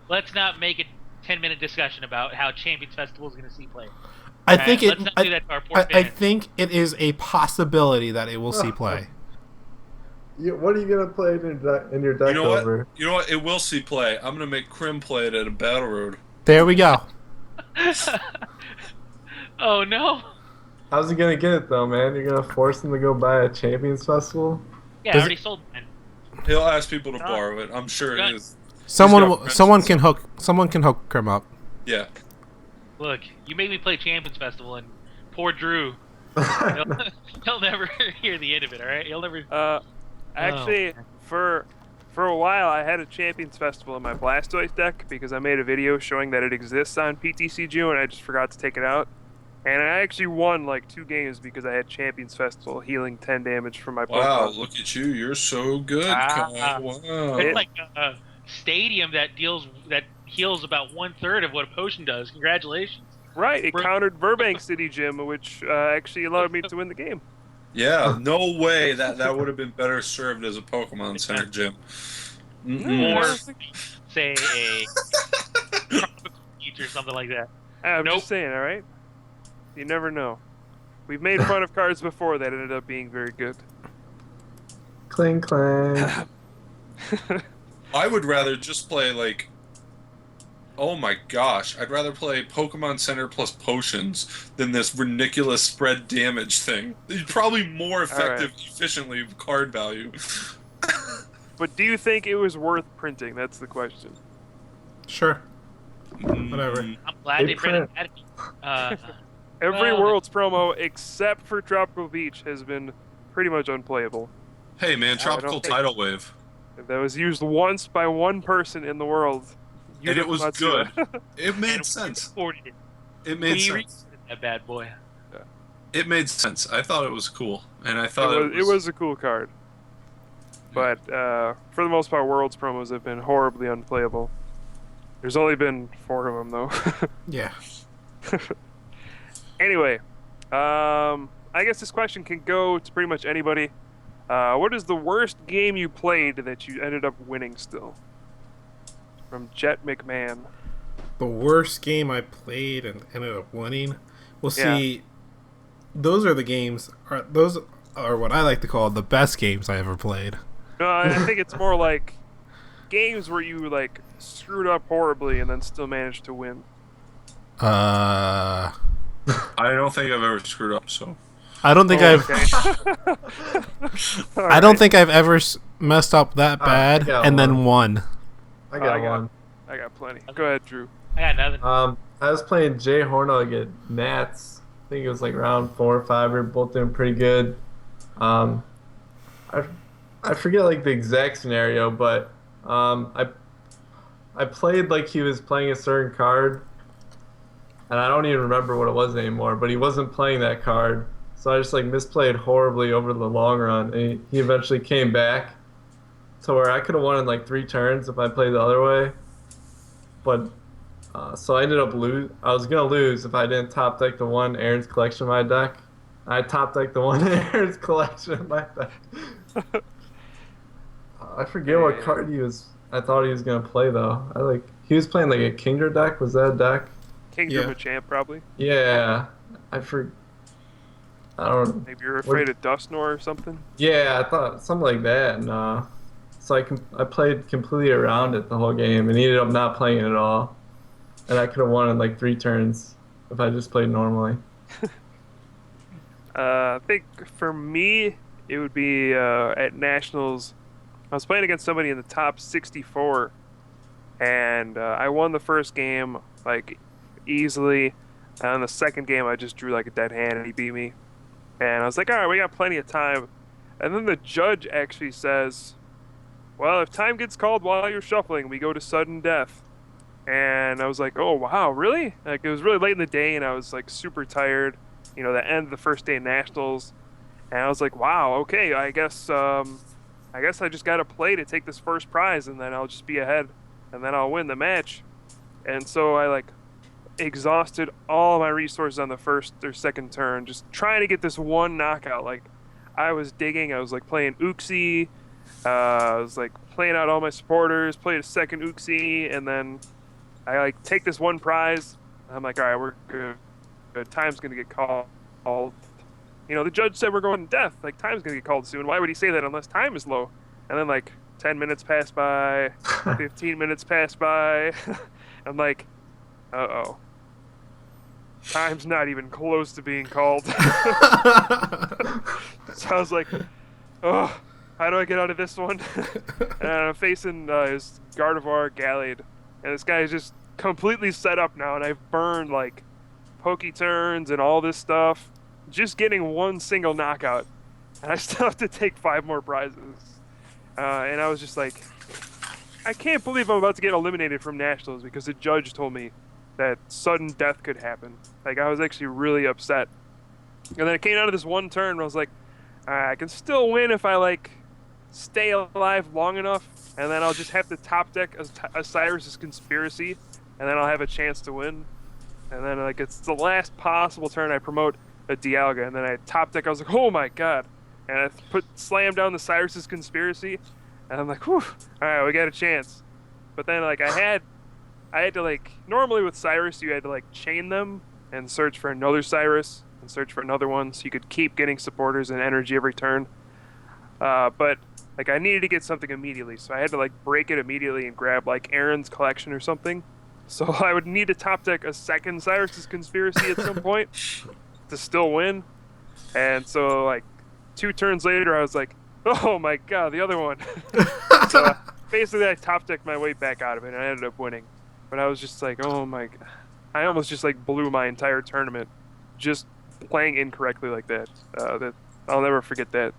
Let's not make a 10-minute discussion about how Champions Festival is gonna see play. I think Let's not do that to our poor I fans. think it is a possibility that it will see play. What are you gonna play in your deck You know over? what? You know what? It will see play. I'm gonna make Crim play it at a battle road. There we go. Oh no! How's he gonna get it though, man? You're gonna force him to go buy a Champions Festival? Yeah, Does I already sold mine. He'll ask people to borrow it. I'm sure it Right. is. Someone got someone friends. can hook Crim up. Yeah. Look, you made me play Champions Festival, and poor Drew. He'll never hear the end of it. All right, he'll never. Actually, for a while, I had a Champions Festival in my Blastoise deck because I made a video showing that it exists on PTCG and I just forgot to take it out. And I actually won like 2 games because I had Champions Festival healing 10 damage from my Wow, Pokemon. look at you. You're so good, Ah. Kyle. Wow. It's like a stadium that heals about 1/3 of what a potion does. Congratulations. Right, it Bro- countered Burbank City Gym, which actually allowed me to win the game. Yeah, no way that would have been better served as a Pokemon Center gym. I Or don't think- say a tropical beach or something like that. I'm Nope. just saying, all right? You never know. We've made fun of cards before that ended up being very good. Cling clang. I would rather just play like. Oh my gosh, I'd rather play Pokemon Center plus potions than this ridiculous spread damage thing. It's probably more effective, efficiently card value. But do you think it was worth printing? That's the question. Sure. Whatever. Mm, I'm glad They they printed print. that. Every Well, Worlds promo except for Tropical Beach has been pretty much unplayable. Hey man, don't Tropical think- Tidal Wave. That was used once by one person in the world. And it was Matsuda. good. It made and sense. We recorded it. It made We sense. recorded that bad boy. It made sense. I thought it was cool. And I It thought was a cool card. But for the most part, Worlds promos have been horribly unplayable. There's only been 4 of them, though. Yeah. Anyway, I guess this question can go to pretty much anybody. What is the worst game you played that you ended up winning still? From Jet McMahon. The worst game I played and ended up winning. Well, Yeah. see, those are the games. Those are what I like to call the best games I ever played. No, I think it's more like games where you like screwed up horribly and then still managed to win. Uh, I don't think I've ever screwed up, so. I don't think I've. Okay. I don't think I've ever messed up that I bad got and then one. won. I got one. I got plenty. Go ahead, Drew. I got nothing. I was playing Jay Hornog at Nats. I think it was like round 4 or 5. We were both doing pretty good. I forget like the exact scenario, but I played like he was playing a certain card, and I don't even remember what it was anymore. But he wasn't playing that card, so I just like misplayed horribly over the long run. And he eventually came back to where I could have won in like 3 turns if I played the other way. But so I ended up I was gonna lose if I didn't top deck the one Aaron's collection in my deck. I top decked the one Aaron's collection in my deck. I forget what card I thought he was gonna play though. He was playing like a Kingdra deck. Was that a deck? Kingdom Yeah. of Champ, probably. Yeah, I don't. Maybe you're afraid of Dustnor or something. Yeah, I thought something like that. And so I played completely around it the whole game, and he ended up not playing it at all. And I could have won in like 3 turns if I just played normally. I think for me, it would be at Nationals. I was playing against somebody in the top 64, and I won the first game like easily. And in the second game, I just drew like a dead hand, and he beat me. And I was like, all right, we got plenty of time. And then the judge actually says, well, if time gets called while you're shuffling, we go to sudden death. And I was like, oh, wow, really? Like, it was really late in the day, and I was like super tired. You know, the end of the first day of Nationals. And I was like, wow, okay, I guess I just got to play to take this first prize, and then I'll just be ahead, and then I'll win the match. And so I like exhausted all my resources on the first or second turn, just trying to get this one knockout. Like, I was digging, I was like playing Uxie, I was like playing out all my supporters, played a second Uxie, and then I like take this one prize. I'm like, all right, we're good. Time's gonna get called. You know, the judge said we're going to death. Like, time's gonna get called soon. Why would he say that unless time is low? And then like 10 minutes pass by, 15 minutes pass by. I'm like, uh-oh. Time's not even close to being called. So I was like, oh, how do I get out of this one? And I'm facing his Gardevoir Gallade. And this guy is just completely set up now, and I've burned like Poke turns and all this stuff, just getting one single knockout, and I still have to take 5 more prizes. And I was just like, I can't believe I'm about to get eliminated from Nationals because the judge told me that sudden death could happen. Like, I was actually really upset. And then it came out of this one turn where I was like, I can still win if I, like, stay alive long enough, and then I'll just have to top deck a Cyrus's Conspiracy, and then I'll have a chance to win. And then, like, it's the last possible turn I promote a Dialga, and then I top deck, I was like, oh my god. And I slam down the Cyrus's Conspiracy, and I'm like, whew, alright, we got a chance. But then, like, I had to, like, normally with Cyrus, you had to, like, chain them and search for another Cyrus and search for another one, so you could keep getting supporters and energy every turn. But, like, I needed to get something immediately, so I had to, like, break it immediately and grab, like, Aaron's collection or something. So I would need to top deck a second Cyrus's Conspiracy at some point to still win. And so, like, 2 turns later, I was like, oh my god, the other one. So basically, I top decked my way back out of it, and I ended up winning. But I was just like, oh my god. I almost just, like, blew my entire tournament just playing incorrectly like that. I'll never forget that.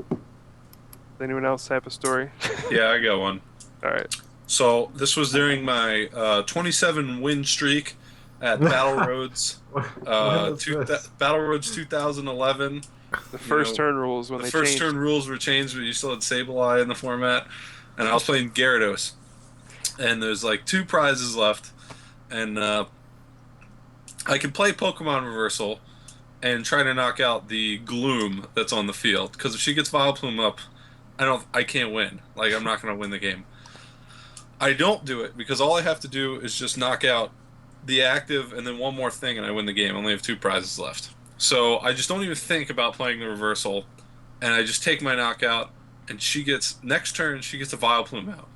Does anyone else have a story? Yeah, I got one. All right. So this was during my 27 win streak at Battle Roads, Battle Roads 2011. The first turn rules when the they changed. first turn rules were changed, but you still had Sableye in the format, and I was playing Gyarados, and there's like 2 prizes left, and I could play Pokemon Reversal and try to knock out the Gloom that's on the field, because if she gets Vileplume up, I can't win. Like, I'm not going to win the game. I don't do it because all I have to do is just knock out the active and then one more thing, and I win the game. I only have 2 prizes left. So I just don't even think about playing the reversal, and I just take my knockout, and next turn, she gets a Vileplume out.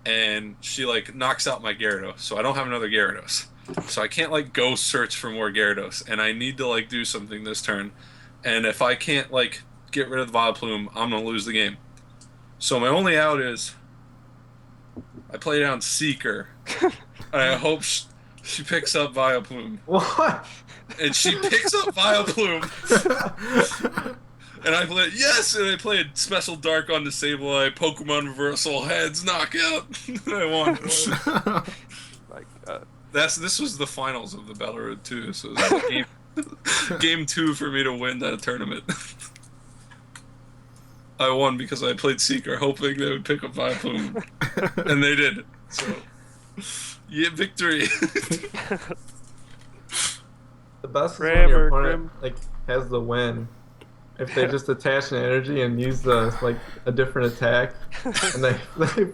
And she, like, knocks out my Gyarados, so I don't have another Gyarados. So I can't, like, go search for more Gyarados, and I need to, like, do something this turn. And if I can't, like, get rid of the Vileplume, I'm going to lose the game. So my only out is I play down Seeker, and I hope she picks up Vileplume. What? And she picks up Vileplume. And I played, yes! And I played Special Dark on the Sableye, Pokemon Reversal, Heads, Knockout. And I won. My god. This was the finals of the Battle Road 2, so it was game 2 for me to win that tournament. I won because I played Seeker, hoping they would pick up Vileplume. And they did. So, yeah, victory. The best is Pram when your or opponent Crim? like has the win. If they just attach an energy and use like a different attack, and they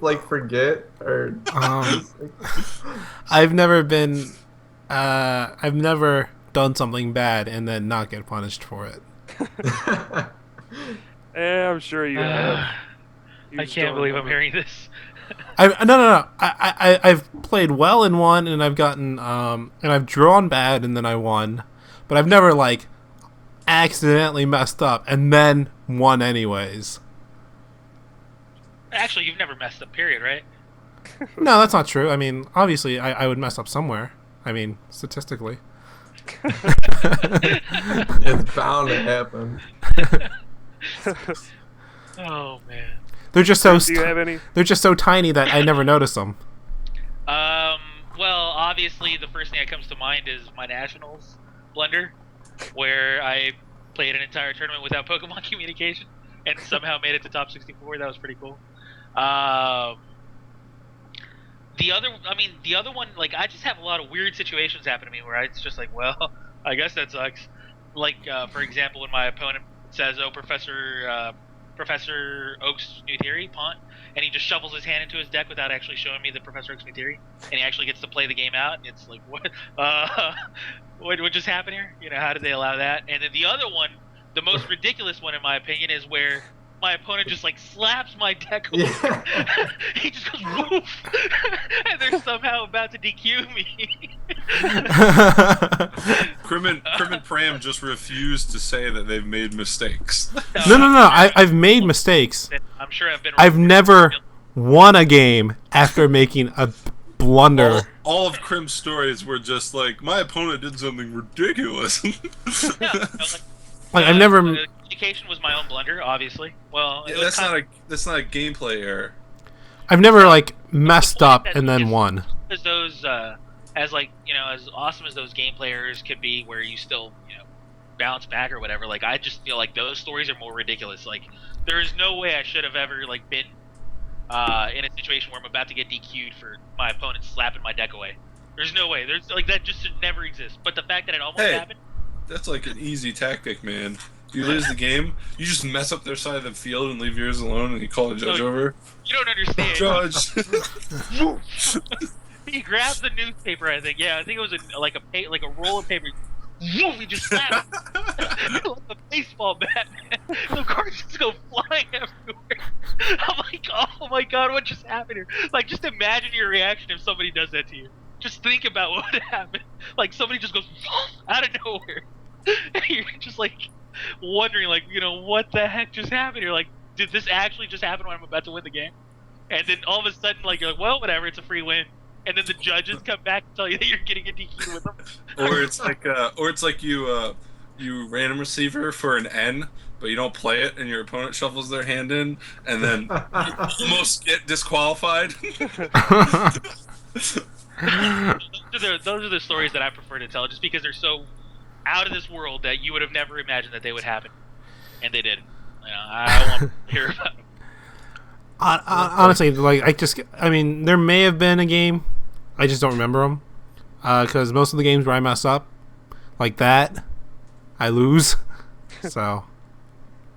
like forget or. I've never done something bad and then not get punished for it. Yeah, I'm sure you have. I can't believe I'm hearing this. No. I've played well in one, and I've gotten and I've drawn bad, and then I won. But I've never like accidentally messed up and then won anyways. Actually, you've never messed up, period, right? No, that's not true. I mean, obviously, I would mess up somewhere. I mean, statistically. It's bound to happen. Oh man. They're just so Do you have any? they're just so tiny that I never notice them. Well, obviously, the first thing that comes to mind is my Nationals blunder, where I played an entire tournament without Pokemon communication and somehow made it to top 64. That was pretty cool. The other one, like, I just have a lot of weird situations happen to me where it's just like, well, I guess that sucks. Like, for example, when my opponent says, "Oh, Professor Oak's new theory, Pont," and he just shovels his hand into his deck without actually showing me the Professor Oak's new theory, and he actually gets to play the game out, and it's like, what? What just happened here? You know, how did they allow that? And then the other one, the most ridiculous one in my opinion, is where my opponent just like slaps my deck over. Yeah. He just goes woof, and they're somehow about to DQ me. Crim and Pram just refused to say that they've made mistakes. No. I've made mistakes. I'm sure I've never won a game after making a blunder. All of Crim's stories were just like, my opponent did something ridiculous. Like I've never. Communication was my own blunder, obviously. Well, Yeah, that's not a gameplay error. I've never like messed up and then won. Because those as like as awesome as those game players could be, where you still bounce back or whatever. Like I just feel like those stories are more ridiculous. Like there is no way I should have ever like been in a situation where I'm about to get DQ'd for my opponent slapping my deck away. There's no way. There's like that just should never exist. But the fact that it almost happened. That's like an easy tactic, man. You lose the game, you just mess up their side of the field and leave yours alone, and you call the judge over. You don't understand. Judge. He grabs the newspaper. I think it was like a roll of paper. He just slapped like a baseball bat, man. The cards just go flying everywhere. I'm like, oh my god, what just happened here? Like, just imagine your reaction if somebody does that to you. Just think about what would happen. Like, somebody just goes out of nowhere. And you're just like wondering, like, what the heck just happened here? Like, did this actually just happen when I'm about to win the game? And then all of a sudden, like, you're like, well, whatever, it's a free win. And then the judges come back and tell you that you're getting a DQ with them. Or it's like you random receiver for an N, but you don't play it, and your opponent shuffles their hand in, and then you almost get disqualified. Those are the stories that I prefer to tell, just because they're so out of this world that you would have never imagined that they would happen, and they did. I want to hear about them. Honestly, like I mean, there may have been a game, I just don't remember them, because most of the games where I mess up, like that, I lose. So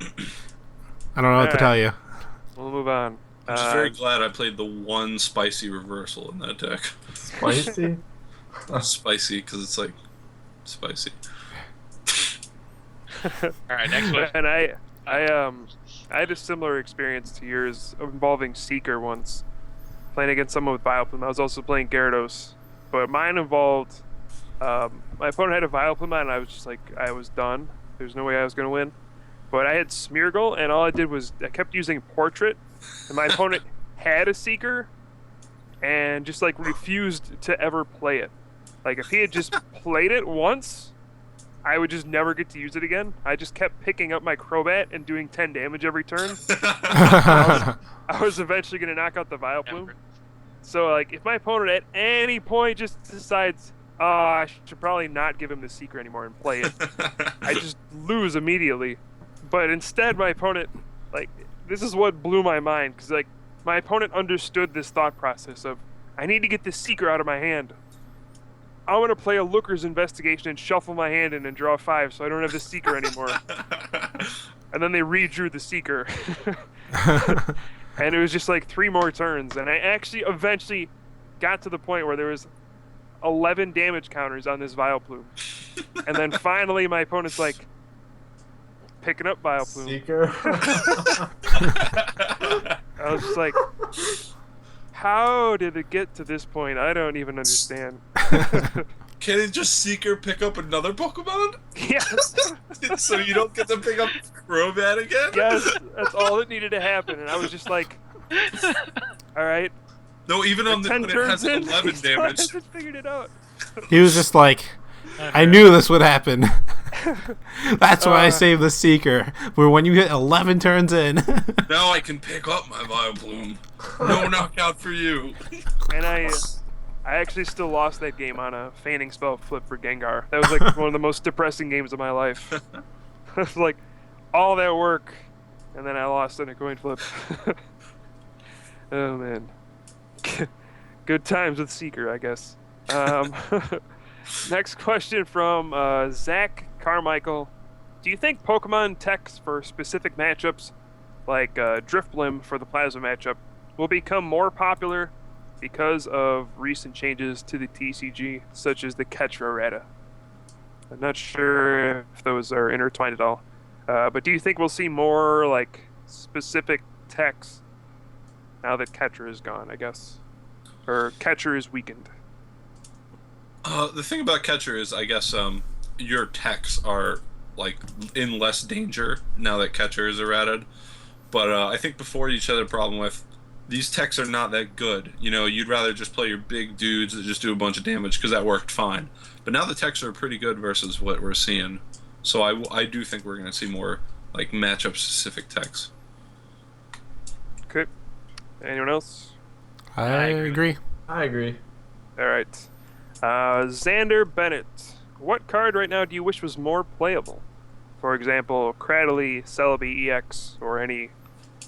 I don't know what to tell you. We'll move on. I'm just very glad I played the one spicy reversal in that deck. Spicy? Spicy, because it's like spicy. All right, next one. And I had a similar experience to yours involving Seeker once, playing against someone with Vileplume. I was also playing Gyarados, but mine involved my opponent had a Vileplume, and I was just like, I was done. There's no way I was going to win. But I had Smeargle, and all I did was I kept using Portrait, and my opponent had a Seeker, and just like refused to ever play it. Like if he had just played it once, I would just never get to use it again. I just kept picking up my Crobat and doing 10 damage every turn. I was eventually going to knock out the Vileplume. So, like, if my opponent at any point just decides, oh, I should probably not give him the Seeker anymore and play it, I just lose immediately. But instead, my opponent, like, this is what blew my mind. Because, like, my opponent understood this thought process of, I need to get this Seeker out of my hand. I'm going to play a Looker's Investigation and shuffle my hand in and draw 5 so I don't have the Seeker anymore. And then they redrew the Seeker. And it was just like 3 more turns. And I actually eventually got to the point where there was 11 damage counters on this Vileplume. And then finally my opponent's like, picking up Vileplume. Seeker. I was just like, how did it get to this point? I don't even understand. Can it just Seeker pick up another Pokemon? Yes. So you don't get to pick up Crobat again? Yes, that's all that needed to happen. And I was just like, all right. No, even on the 10 when it turns has in, 11 he still damage. hasn't figured it out. He was just like, I knew this would happen. That's why I saved the Seeker. Where when you hit 11 turns in, Now I can pick up my Vileplume. No knockout for you. And I actually still lost that game on a feigning spell flip for Gengar. That was like one of the most depressing games of my life. It was like all that work, and then I lost in a coin flip. Oh man. Good times with Seeker, I guess. Next question from Zach Carmichael. Do you think Pokemon techs for specific matchups, like Drifblim for the Plasma matchup, will become more popular because of recent changes to the TCG, such as the Ketchra errata? I'm not sure if those are intertwined at all. But do you think we'll see more like specific techs now that Ketchra is gone, I guess? Or Ketchra is weakened? The thing about Catcher is, I guess, your techs are like in less danger now that Catcher is errated. But I think before each had a problem with these techs are not that good. You know, you'd rather just play your big dudes that just do a bunch of damage because that worked fine. But now the techs are pretty good versus what we're seeing. So I do think we're going to see more like matchup specific techs. Okay. Anyone else? I agree. I agree. All right. Xander Bennett. What card right now do you wish was more playable? For example, Cradley, Celebi EX, or any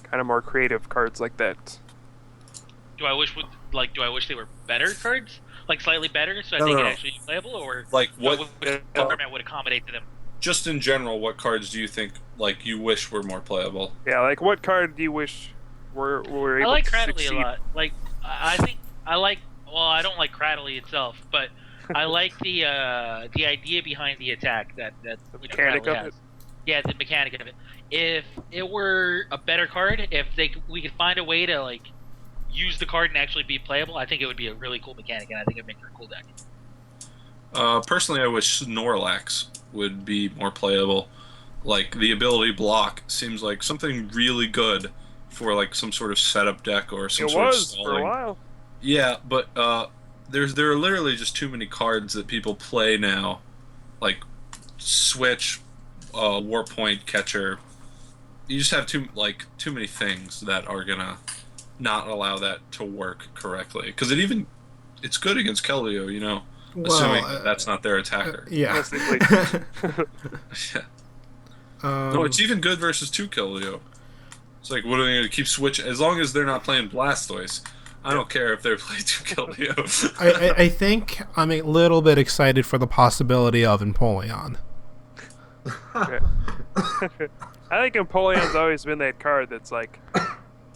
kind of more creative cards like that. Do I wish they were better cards, like slightly better, so I No, think no, it no. actually playable, or Like do I what? wish the format would accommodate to them? Just in general, what cards do you think like you wish were more playable? Yeah, like what card do you wish were I able like to Cradley succeed? a lot. Like I think I like. Well, I don't like Cradley itself, but I like the idea behind the attack that The mechanic Cradley of has. it. Yeah, the mechanic of it. If it were a better card, if we could find a way to like use the card and actually be playable, I think it would be a really cool mechanic, and I think it'd make for a cool deck. Personally, I wish Snorlax would be more playable. Like the ability block seems like something really good for like some sort of setup deck or some It sort of was for a stalling. while. Yeah, but there are literally just too many cards that people play now, like Switch, Warp Point, Catcher. You just have too many things that are gonna not allow that to work correctly. Because it's good against Keldeo, you know, assuming that's not their attacker. Yeah. Unless they play Yeah. No, it's even good versus 2 Keldeo. It's like, what are they going to keep switching? As long as they're not playing Blastoise, I don't care if they're playing 2 Keldeo. I think I'm a little bit excited for the possibility of Empoleon. Yeah. I think Empoleon's always been that card that's like,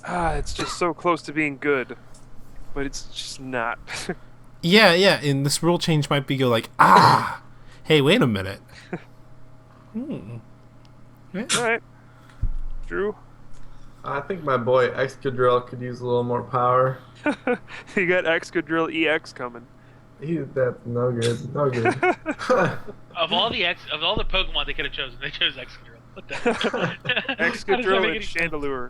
it's just so close to being good, but it's just not. Yeah, and this rule change might be hey, wait a minute. Yeah. All right, Drew, I think my boy Excadrill could use a little more power. you got Excadrill EX coming. That's no good. No good. Of all the Pokemon they could have chosen, they chose Excadrill. What the heck? How does that Excadrill make and any sense? Chandelure.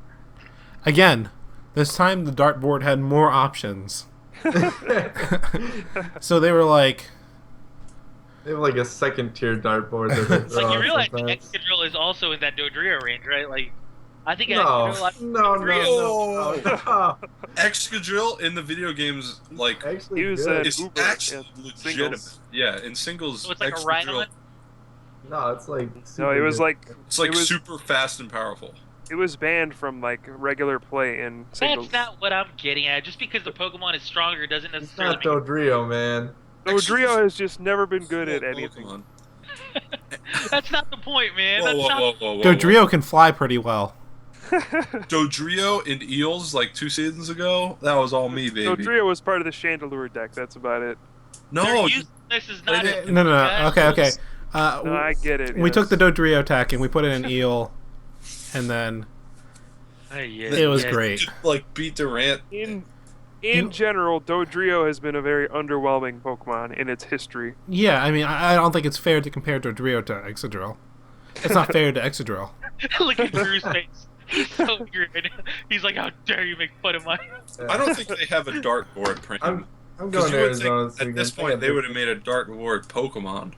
Again, this time the dartboard had more options. So they were like, They have like a second tier dartboard. That they It's like throw you out realize that sometimes. Excadrill is also in that Dodrio range, right? Like, I think No, Excadrill. no. Excadrill in the video games, like, Actually, He was good. is Uber actually in legitimate. singles. Yeah, in singles, So it's like a Excadrill, Rhydon? No, it's like. No, super it was good. like it's like it was, super fast and powerful. it was banned from like regular play in singles. That's not what I'm getting at. Just because the Pokemon is stronger doesn't It's necessarily not mean Dodrio, man. Dodrio has just never been good at anything. Pokemon. that's not the point, man. Whoa, That's whoa, not. whoa, whoa, whoa, Dodrio can fly pretty well. Dodrio and Eels like 2 seasons ago. That was all me, baby. Dodrio was part of the Chandelure deck. That's about it. No, Their you- usefulness is not. No. Okay. No, I get it. We yes. took the Dodrio attack and we put it in Eel, and then it was great. like beat Durant. In general, Dodrio has been a very underwhelming Pokemon in its history. Yeah, I mean, I don't think it's fair to compare Dodrio to Excadrill. It's not fair to Excadrill. Look at Drew's face. He's so weird. He's like, "How dare you make fun of my?" I don't think they have a dartboard, Pram. I'm Because going you to would Arizona think at this point they would have made a dartboard Pokemon.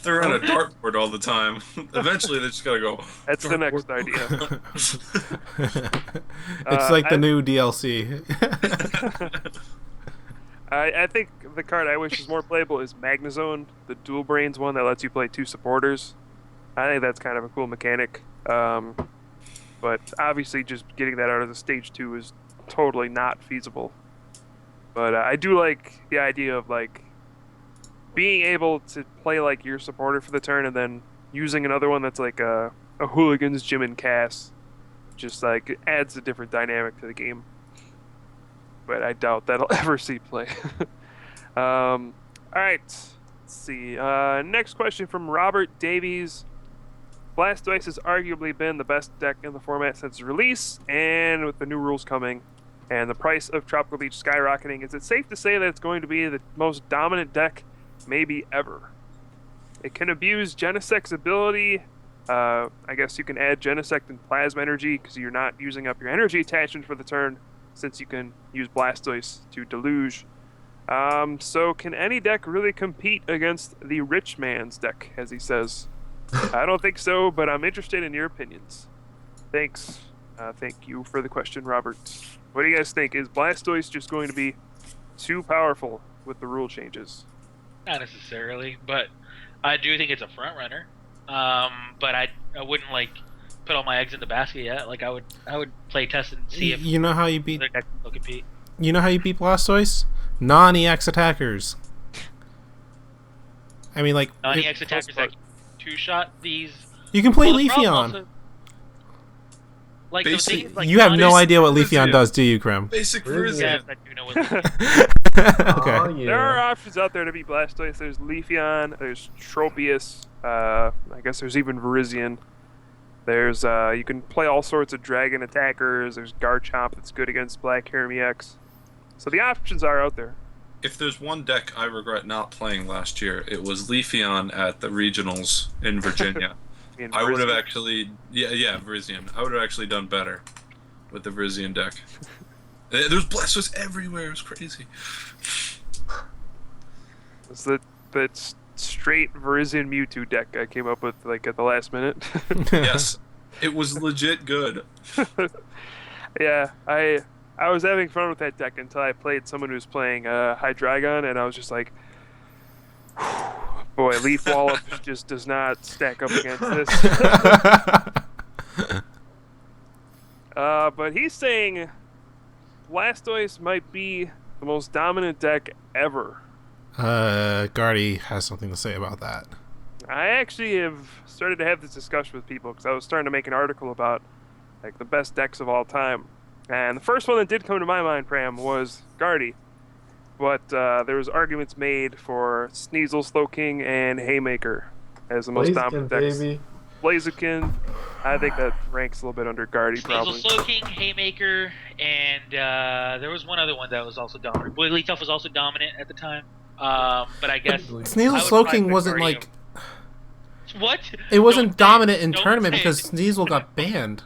They're on a dartboard all the time. Eventually, they just gotta go. That's the next dartboard idea. It's like the new DLC. I think the card I wish was more playable is Magnezone, the dual brains one that lets you play 2 supporters. I think that's kind of a cool mechanic. But obviously, just getting that out of the stage 2 is totally not feasible. But I do like the idea of like being able to play like your supporter for the turn and then using another one that's like a Hooligan's Gym and Cass. Just like it adds a different dynamic to the game. But I doubt that'll ever see play. All right, let's see. Next question from Robert Davies. Blastoise has arguably been the best deck in the format since its release, and with the new rules coming and the price of Tropical Beach skyrocketing, is it safe to say that it's going to be the most dominant deck maybe ever? It can abuse Genesect's ability. I guess you can add Genesect and Plasma Energy because you're not using up your energy attachment for the turn, since you can use Blastoise to deluge. So can any deck really compete against the rich man's deck, as he says? I don't think so, but I'm interested in your opinions. Thanks. Thank you for the question, Robert. What do you guys think? Is Blastoise just going to be too powerful with the rule changes? Not necessarily, but I do think it's a front runner. But I wouldn't like put all my eggs in the basket yet. Like I would play test and see if You know how you beat other decks will compete. You know how you beat Blastoise? Non-EX attackers. I mean, like Non-EX attackers that two-shot these. you can play Well, the problem Leafeon. also- Like the Basic- thing is, like, You have no non- idea what Virizion. Leafeon does, do you, Crim? Basic Virizion. Yes, Virizion. I do know what. Leafeon- Okay. Oh, yeah. There are options out there to beat Blastoise. There's Leafeon, there's Tropius, I guess there's even Virizion. There's you can play all sorts of dragon attackers. There's Garchomp that's good against Black Harem EX. So the options are out there. If there's one deck I regret not playing last year, it was Leafeon at the regionals in Virginia. mean, I would have Virizion. actually, Virizion. I would have actually done better with the Virizion deck. There's Blastoise everywhere. It was crazy. It's that straight Virizion Mewtwo deck I came up with like at the last minute. Yes, it was legit good. Yeah, I was having fun with that deck until I played someone who was playing Hydreigon, and I was just like, boy, Leaf Wallop just does not stack up against this. But he's saying Blastoise might be the most dominant deck ever. Guardy has something to say about that. I actually have started to have this discussion with people because I was starting to make an article about like the best decks of all time. And the first one that did come to my mind, Pram, was Guardy. But there was arguments made for Sneasel, Slowking, and Haymaker as the most Blaziken, dominant decks. baby. Blaziken, I think that ranks a little bit under Guardy, probably. Sneasel, Slowking, Haymaker, and there was one other one that was also dominant. Wigglytuff was also dominant at the time. But I guess Sneasel I would probably Slowking pick wasn't Guardy like what? it wasn't Don't say it. dominant in Don't tournament say because it. Sneasel got banned.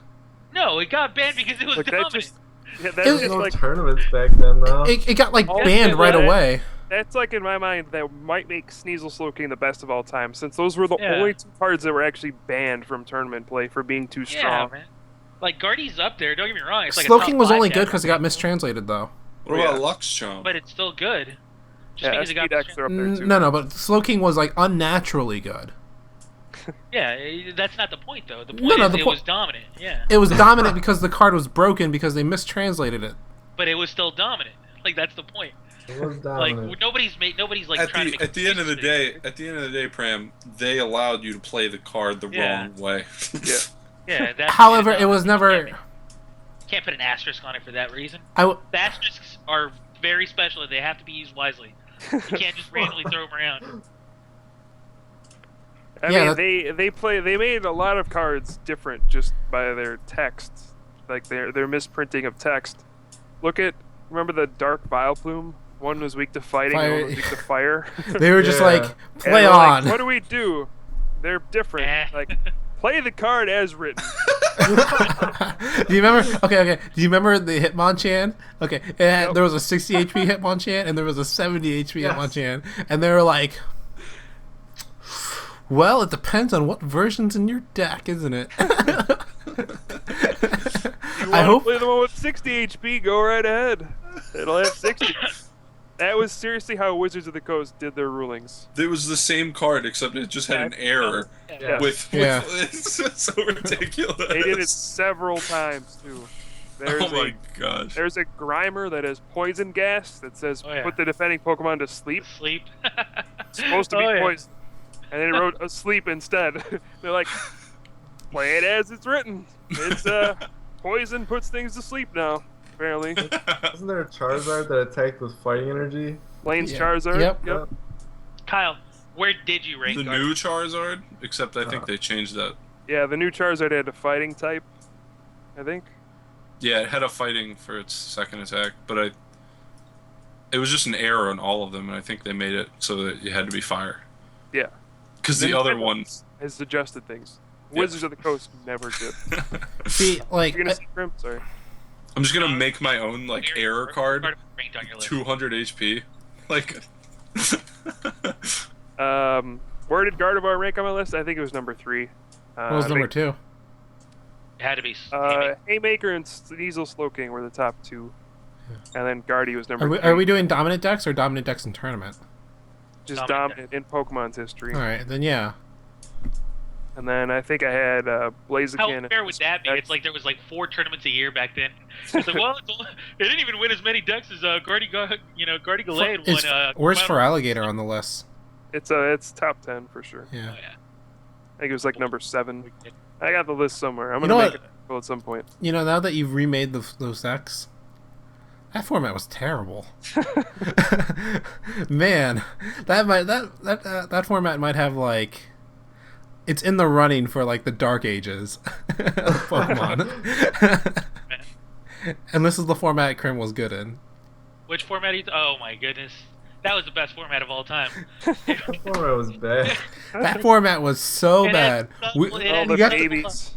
No, it got banned because it was Look, that dominant. just yeah, It that's was- just No like tournaments back then, though. It got like Oh, banned yeah, right that- away. that's like in my mind that might make Sneasel, Slowking the best of all time, since those were the Yeah. only two cards that were actually banned from tournament play for being too Yeah, strong. man. Like Guardy's up there. Don't get me wrong. It's like a Slowking top was 5 only deck, good because it got mistranslated though. What Yeah. about Luxchomp? but it's still good. Just Yeah, because it SP got decks are up there too. No, but Slowking was like unnaturally good. Yeah, that's not the point though. The point No, is the it po- was dominant. Yeah, It was dominant because the card was broken because they mistranslated it. but it was still dominant. Like that's the point. It was Like dominant. nobody's like At trying to make the end of the excuses. day, Pram, they allowed you to play the card the Yeah. wrong way. Yeah. Yeah. That's However, it was never. Can't put an asterisk on it for that reason. I w- The asterisks are very special. They have to be used wisely. You can't just randomly throw them around. I Yeah, mean, they made a lot of cards different just by their text, like their misprinting of text. Remember the Dark Vileplume? One was weak to fighting, and one was weak to fire. They were just Yeah. like And play we're on. like, what do we do? They're different. Eh. Like, play the card as written. Do you remember? Okay. Do you remember the Hitmonchan? Okay, Yep. there was a 60 HP Hitmonchan and there was a 70 HP Yes. Hitmonchan, and they were like, "Well, it depends on what version's in your deck, isn't it?" You I want hope. to play the one with 60 HP? Go right ahead. It'll have 60. That was seriously how Wizards of the Coast did their rulings. It was the same card except it just had an error Yeah. with Yeah. it's so ridiculous. They did it several times too. Oh my gosh. There's a Grimer that has poison gas that says Oh, yeah. put the defending Pokemon to sleep. Sleep. It's supposed to be Oh, yeah. poison. And then it wrote asleep instead. They're like, play it as it's written. It's poison puts things to sleep now, apparently. Wasn't there a Charizard that attacked with fighting energy? Lane's Yeah. Charizard. Yep. Kyle, where did you rank The Guardy? new Charizard, except I think they changed that. Yeah, the new Charizard had a fighting type, I think. Yeah, it had a fighting for its second attack, but it was just an error on all of them, and I think they made it so that it had to be fire. Yeah. Because the Then other Final one. has adjusted things. Yeah. Wizards of the Coast never did. See, like, You're gonna see Crim? Sorry. I'm just gonna make my own like error card, ranked on your list. 200 HP, like. Where did Gardevoir rank on my list? I think it was number 3. what was I number think, 2? It had to be. Haymaker and Sneasel Slowking were the top 2. and then Guardy was number Are we 3. doing dominant decks or dominant decks in tournament? Just Dominant dominant in Pokemon's history. All right, then yeah. And then I think I had How Blaziken. fair would that be? It's like there was like 4 tournaments a year back then. It's like, well, it didn't even win as many decks as Guardy Gallade It's, won. where's for Alligator on the list? It's top 10 for sure. Yeah. Oh, yeah. I think it was like number 7. I got the list somewhere. I'm You gonna know make it at some point. You know, now that you've remade those decks, that format was terrible. Man, that format might have like, it's in the running for like the Dark Ages of Pokemon. And this is the format Crim was good in. Which format? Oh my goodness, that was the best format of all time. That format was bad. That format was so bad. All the babies.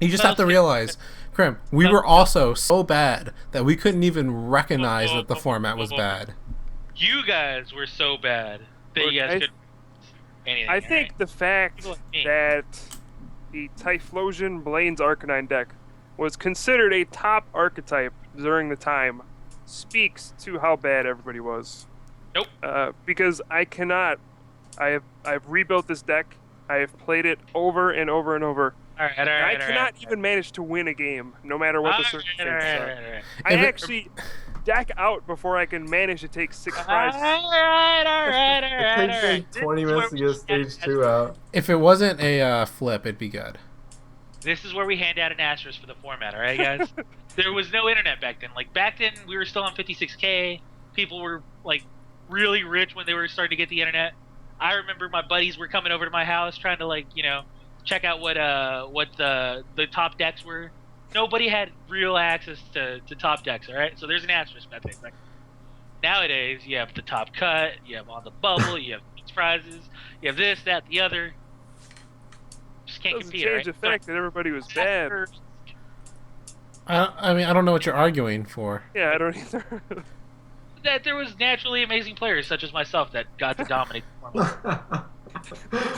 You just have to realize, Crim, we were also so bad that we couldn't even recognize that the format was bad. You guys were so bad that you guys could. Anything, I think the fact People like me. that the Typhlosion Blaine's Arcanine deck was considered a top archetype during the time speaks to how bad everybody was. Nope. Because I've rebuilt this deck. I have played it over and over and over. All right. I cannot even manage to win a game, no matter what the circumstances are. All right. I If it- actually deck out before I can manage to take 6 All prizes. right. It takes like 20 minutes to get stage 2 out. If it wasn't a flip, it'd be good. This is where we hand out an asterisk for the format, all right, guys? There was no internet back then. Like, back then, we were still on 56K. People were, like, really rich when they were starting to get the internet. I remember my buddies were coming over to my house trying to, like, check out what the top decks were. Nobody had real access to top decks, all right? So there's an asterisk by things. Like, nowadays, you have the top cut, you have on the bubble, you have mixed prizes, you have this, that, the other. Just can't Doesn't compete, change right? the fact that everybody was bad. I mean, I don't know what you're arguing for. Yeah, I don't either. That there was naturally amazing players such as myself that got to dominate the format.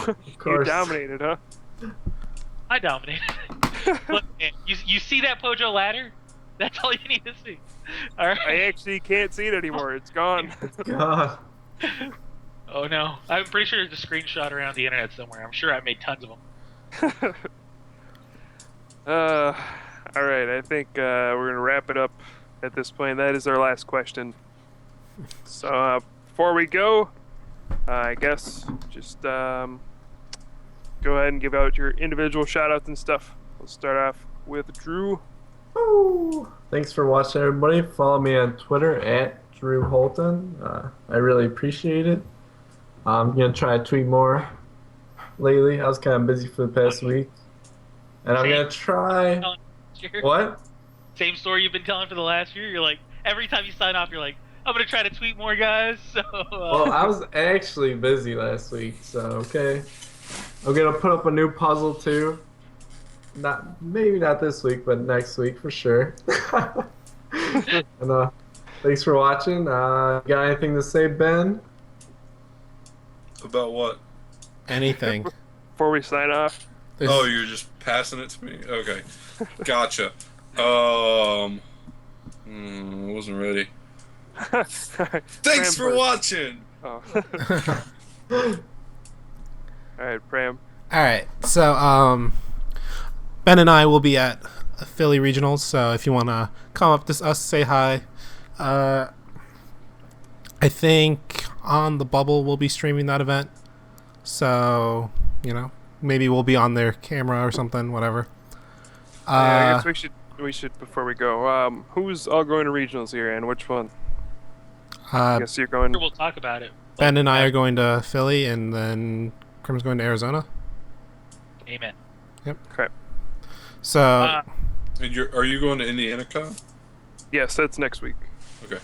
Of You course. dominated, huh? I dominated. Look, man, you see that Pojo ladder? That's all you need to see. All right. I actually can't see it anymore. It's gone. God. Oh no, I'm pretty sure there's a screenshot around the internet somewhere. I'm sure I made tons of them. All right. I think we're gonna wrap it up at this point. That is our last question. So before we go, I guess just go ahead and give out your individual shout-outs and stuff. We'll start off with Drew. Woo. Thanks for watching, everybody. Follow me on Twitter at Drew Holton. I really appreciate it. I'm going to try to tweet more lately. I was kind of busy for the past week. And I'm going to try... What? Same story you've been telling for the last year. You're like, every time you sign off, you're like, I'm going to try to tweet more, guys. So, Well, I was actually busy last week, so okay. I'm going to put up a new puzzle, too. Maybe not this week, but next week for sure. And thanks for watching. Got anything to say, Ben? About what? Anything. Before we sign off. This- Oh, you're just passing it to me? Okay. Gotcha. I wasn't ready. Thanks for watching! Oh. All right, Pram. All right, so Ben and I will be at Philly Regionals. So if you want to come up to us, say hi. I think on the bubble we'll be streaming that event. So maybe we'll be on their camera or something, whatever. I guess we should before we go. Who's all going to regionals here, and which one? I guess you're going. we'll talk about it. Ben and I are going to Philly, and then Crim's going to Arizona. Amen. Okay. So And are you going to Indiana Con? Yes, that's next week. Okay.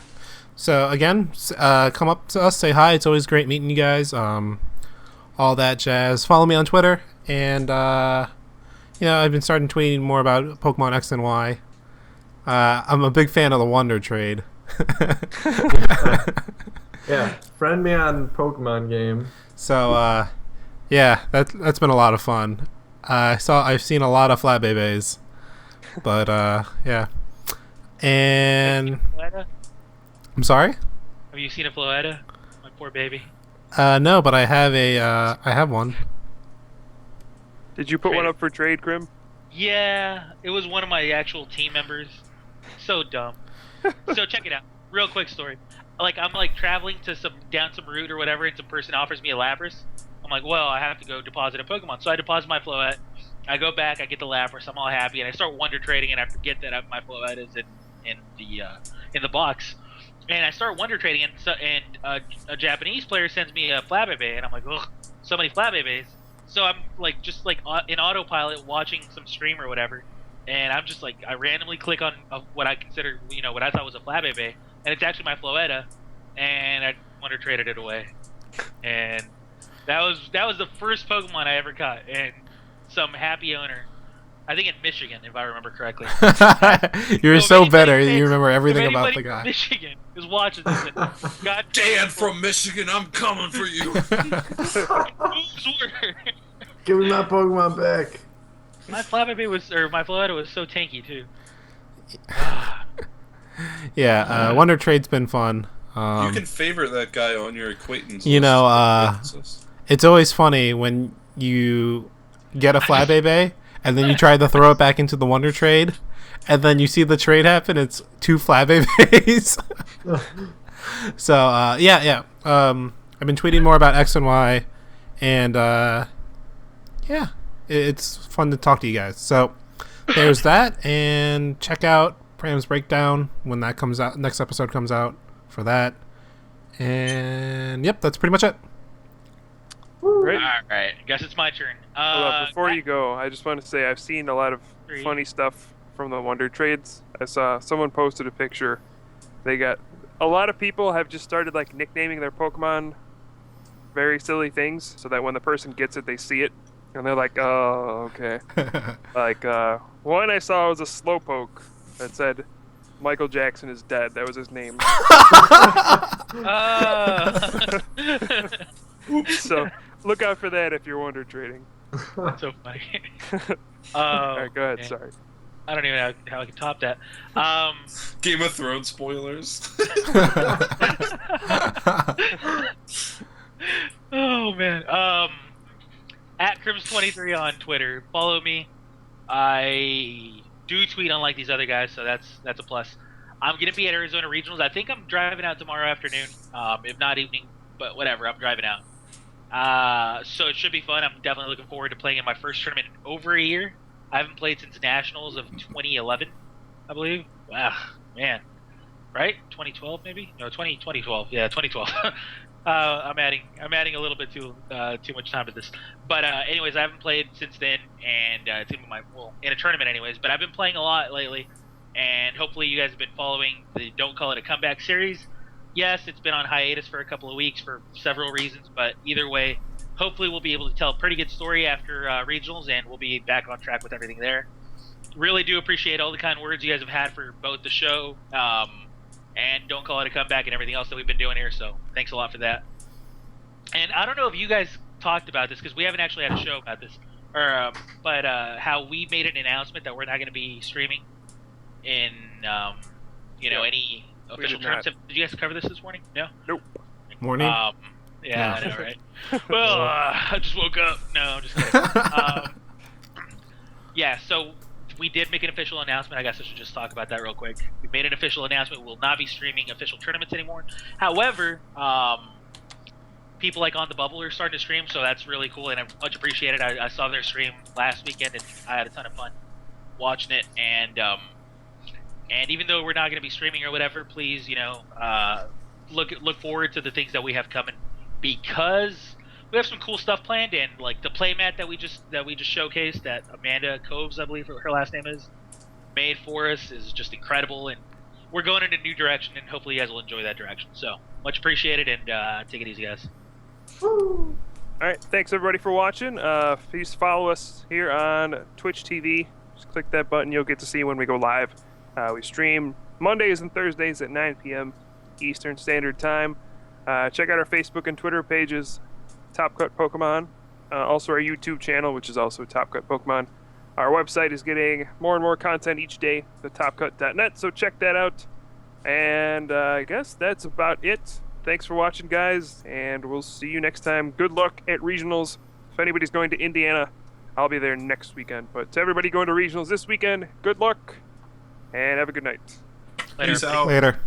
So again, come up to us, say hi. It's always great meeting you guys. All that jazz. Follow me on Twitter, and I've been starting tweeting more about Pokemon X and Y. I'm a big fan of the Wonder Trade. Yeah, friend me on Pokemon game. So that's been a lot of fun. I've seen a lot of flat babies, but yeah. And Floetta? I'm sorry. Have you seen a Floetta? My poor baby. No, but I have one. Did you put one up for trade, Crim? Yeah, it was one of my actual team members. So dumb. So check it out. Real quick story. Like I'm like traveling to down some route or whatever, and some person offers me a Lapras. I'm like, well, I have to go deposit a Pokemon, so I deposit my Floette. I go back, I get the Lapras, I'm all happy, and I start Wonder Trading, and I forget that my Floette is in the box. And I start Wonder Trading, and a Japanese player sends me a Flabébé, and I'm like, ugh, so many Flabébés. So I'm like just like in autopilot watching some stream or whatever, and I'm just like I randomly click on what I consider what I thought was a Flabébé, and it's actually my Floetta, and I Wonder Traded it away, and that was the first Pokemon I ever caught, and some happy owner. I think in Michigan, if I remember correctly. You're so better. If You remember everything if about anybody the guy. from Michigan is watching this. And God, Dan from Michigan, I'm coming for you. moves were. Give me my Pokemon back. My Floetta was so tanky too. Yeah, Wonder Trade's been fun. You can favorite that guy on your acquaintance You list. know, it's always funny when you get a Flabébé and then you try to throw it back into the Wonder Trade, and then you see the trade happen. It's 2 Flabébés. So yeah. I've been tweeting more about X and Y, and yeah, it's fun to talk to you guys. So there's that, and check out Pram's breakdown when that comes out. Next episode comes out for that, and yep, that's pretty much it. Great. All right, guess it's my turn. Hold on, before you go, I just want to say I've seen a lot of funny stuff from the Wonder Trades. I saw someone posted a picture. They got a lot of people have just started like nicknaming their Pokemon very silly things, so that when the person gets it, they see it and they're like, "Oh, okay." Like one I saw was a Slowpoke that said, "Michael Jackson is dead." That was his name. So look out for that if you're Wonder Trading. So funny. All right, go ahead. Man. Sorry. I don't even know how I can top that. Game of Thrones spoilers. Oh man. At Crims23 on Twitter. Follow me. I do tweet unlike these other guys, so that's a plus. I'm gonna be at Arizona Regionals. I think I'm driving out tomorrow afternoon. If not evening, but whatever. I'm driving out. So it should be fun. I'm definitely looking forward to playing in my first tournament in over a year. I haven't played since Nationals of 2011, I believe. Wow, man. Right? 2012 maybe? No, 2012. Yeah, 2012. I'm adding a little bit too much time to this. But anyways, I haven't played since then, and it's in a tournament anyways. But I've been playing a lot lately, and hopefully you guys have been following the Don't Call It a Comeback series. Yes, it's been on hiatus for a couple of weeks for several reasons, but either way, hopefully we'll be able to tell a pretty good story after regionals, and we'll be back on track with everything there. Really do appreciate all the kind words you guys have had for both the show and Don't Call It a Comeback and everything else that we've been doing here, so thanks a lot for that. And I don't know if you guys talked about this, because we haven't actually had a show about this, but how we made an announcement that we're not going to be streaming in any official terms. Did you guys cover this morning? No? Nope. Morning? Yeah, No. I know, right? Well, I just woke up. No, I'm just kidding. Yeah, so we did make an official announcement. I guess I should just talk about that real quick. We made an official announcement. We will not be streaming official tournaments anymore. However, people like On The Bubble are starting to stream, so that's really cool, and I much appreciate it. I saw their stream last weekend, and I had a ton of fun watching it. And even though we're not going to be streaming or whatever, please, look forward to the things that we have coming, because we have some cool stuff planned, and like the playmat that we just showcased, that Amanda Coves, I believe her last name is, made for us, is just incredible, and we're going in a new direction, and hopefully you guys will enjoy that direction. So much appreciated, and take it easy, guys. All right, thanks everybody for watching. Please follow us here on Twitch TV. Just click that button, you'll get to see when we go live. We stream Mondays and Thursdays at 9 p.m. Eastern Standard Time. Check out our Facebook and Twitter pages, Top Cut Pokemon. Also our YouTube channel, which is also Top Cut Pokemon. Our website is getting more and more content each day, thetopcut.net, so check that out. And I guess that's about it. Thanks for watching, guys, and we'll see you next time. Good luck at regionals. If anybody's going to Indiana, I'll be there next weekend. But to everybody going to regionals this weekend, good luck, and have a good night. Later. Peace out. Later.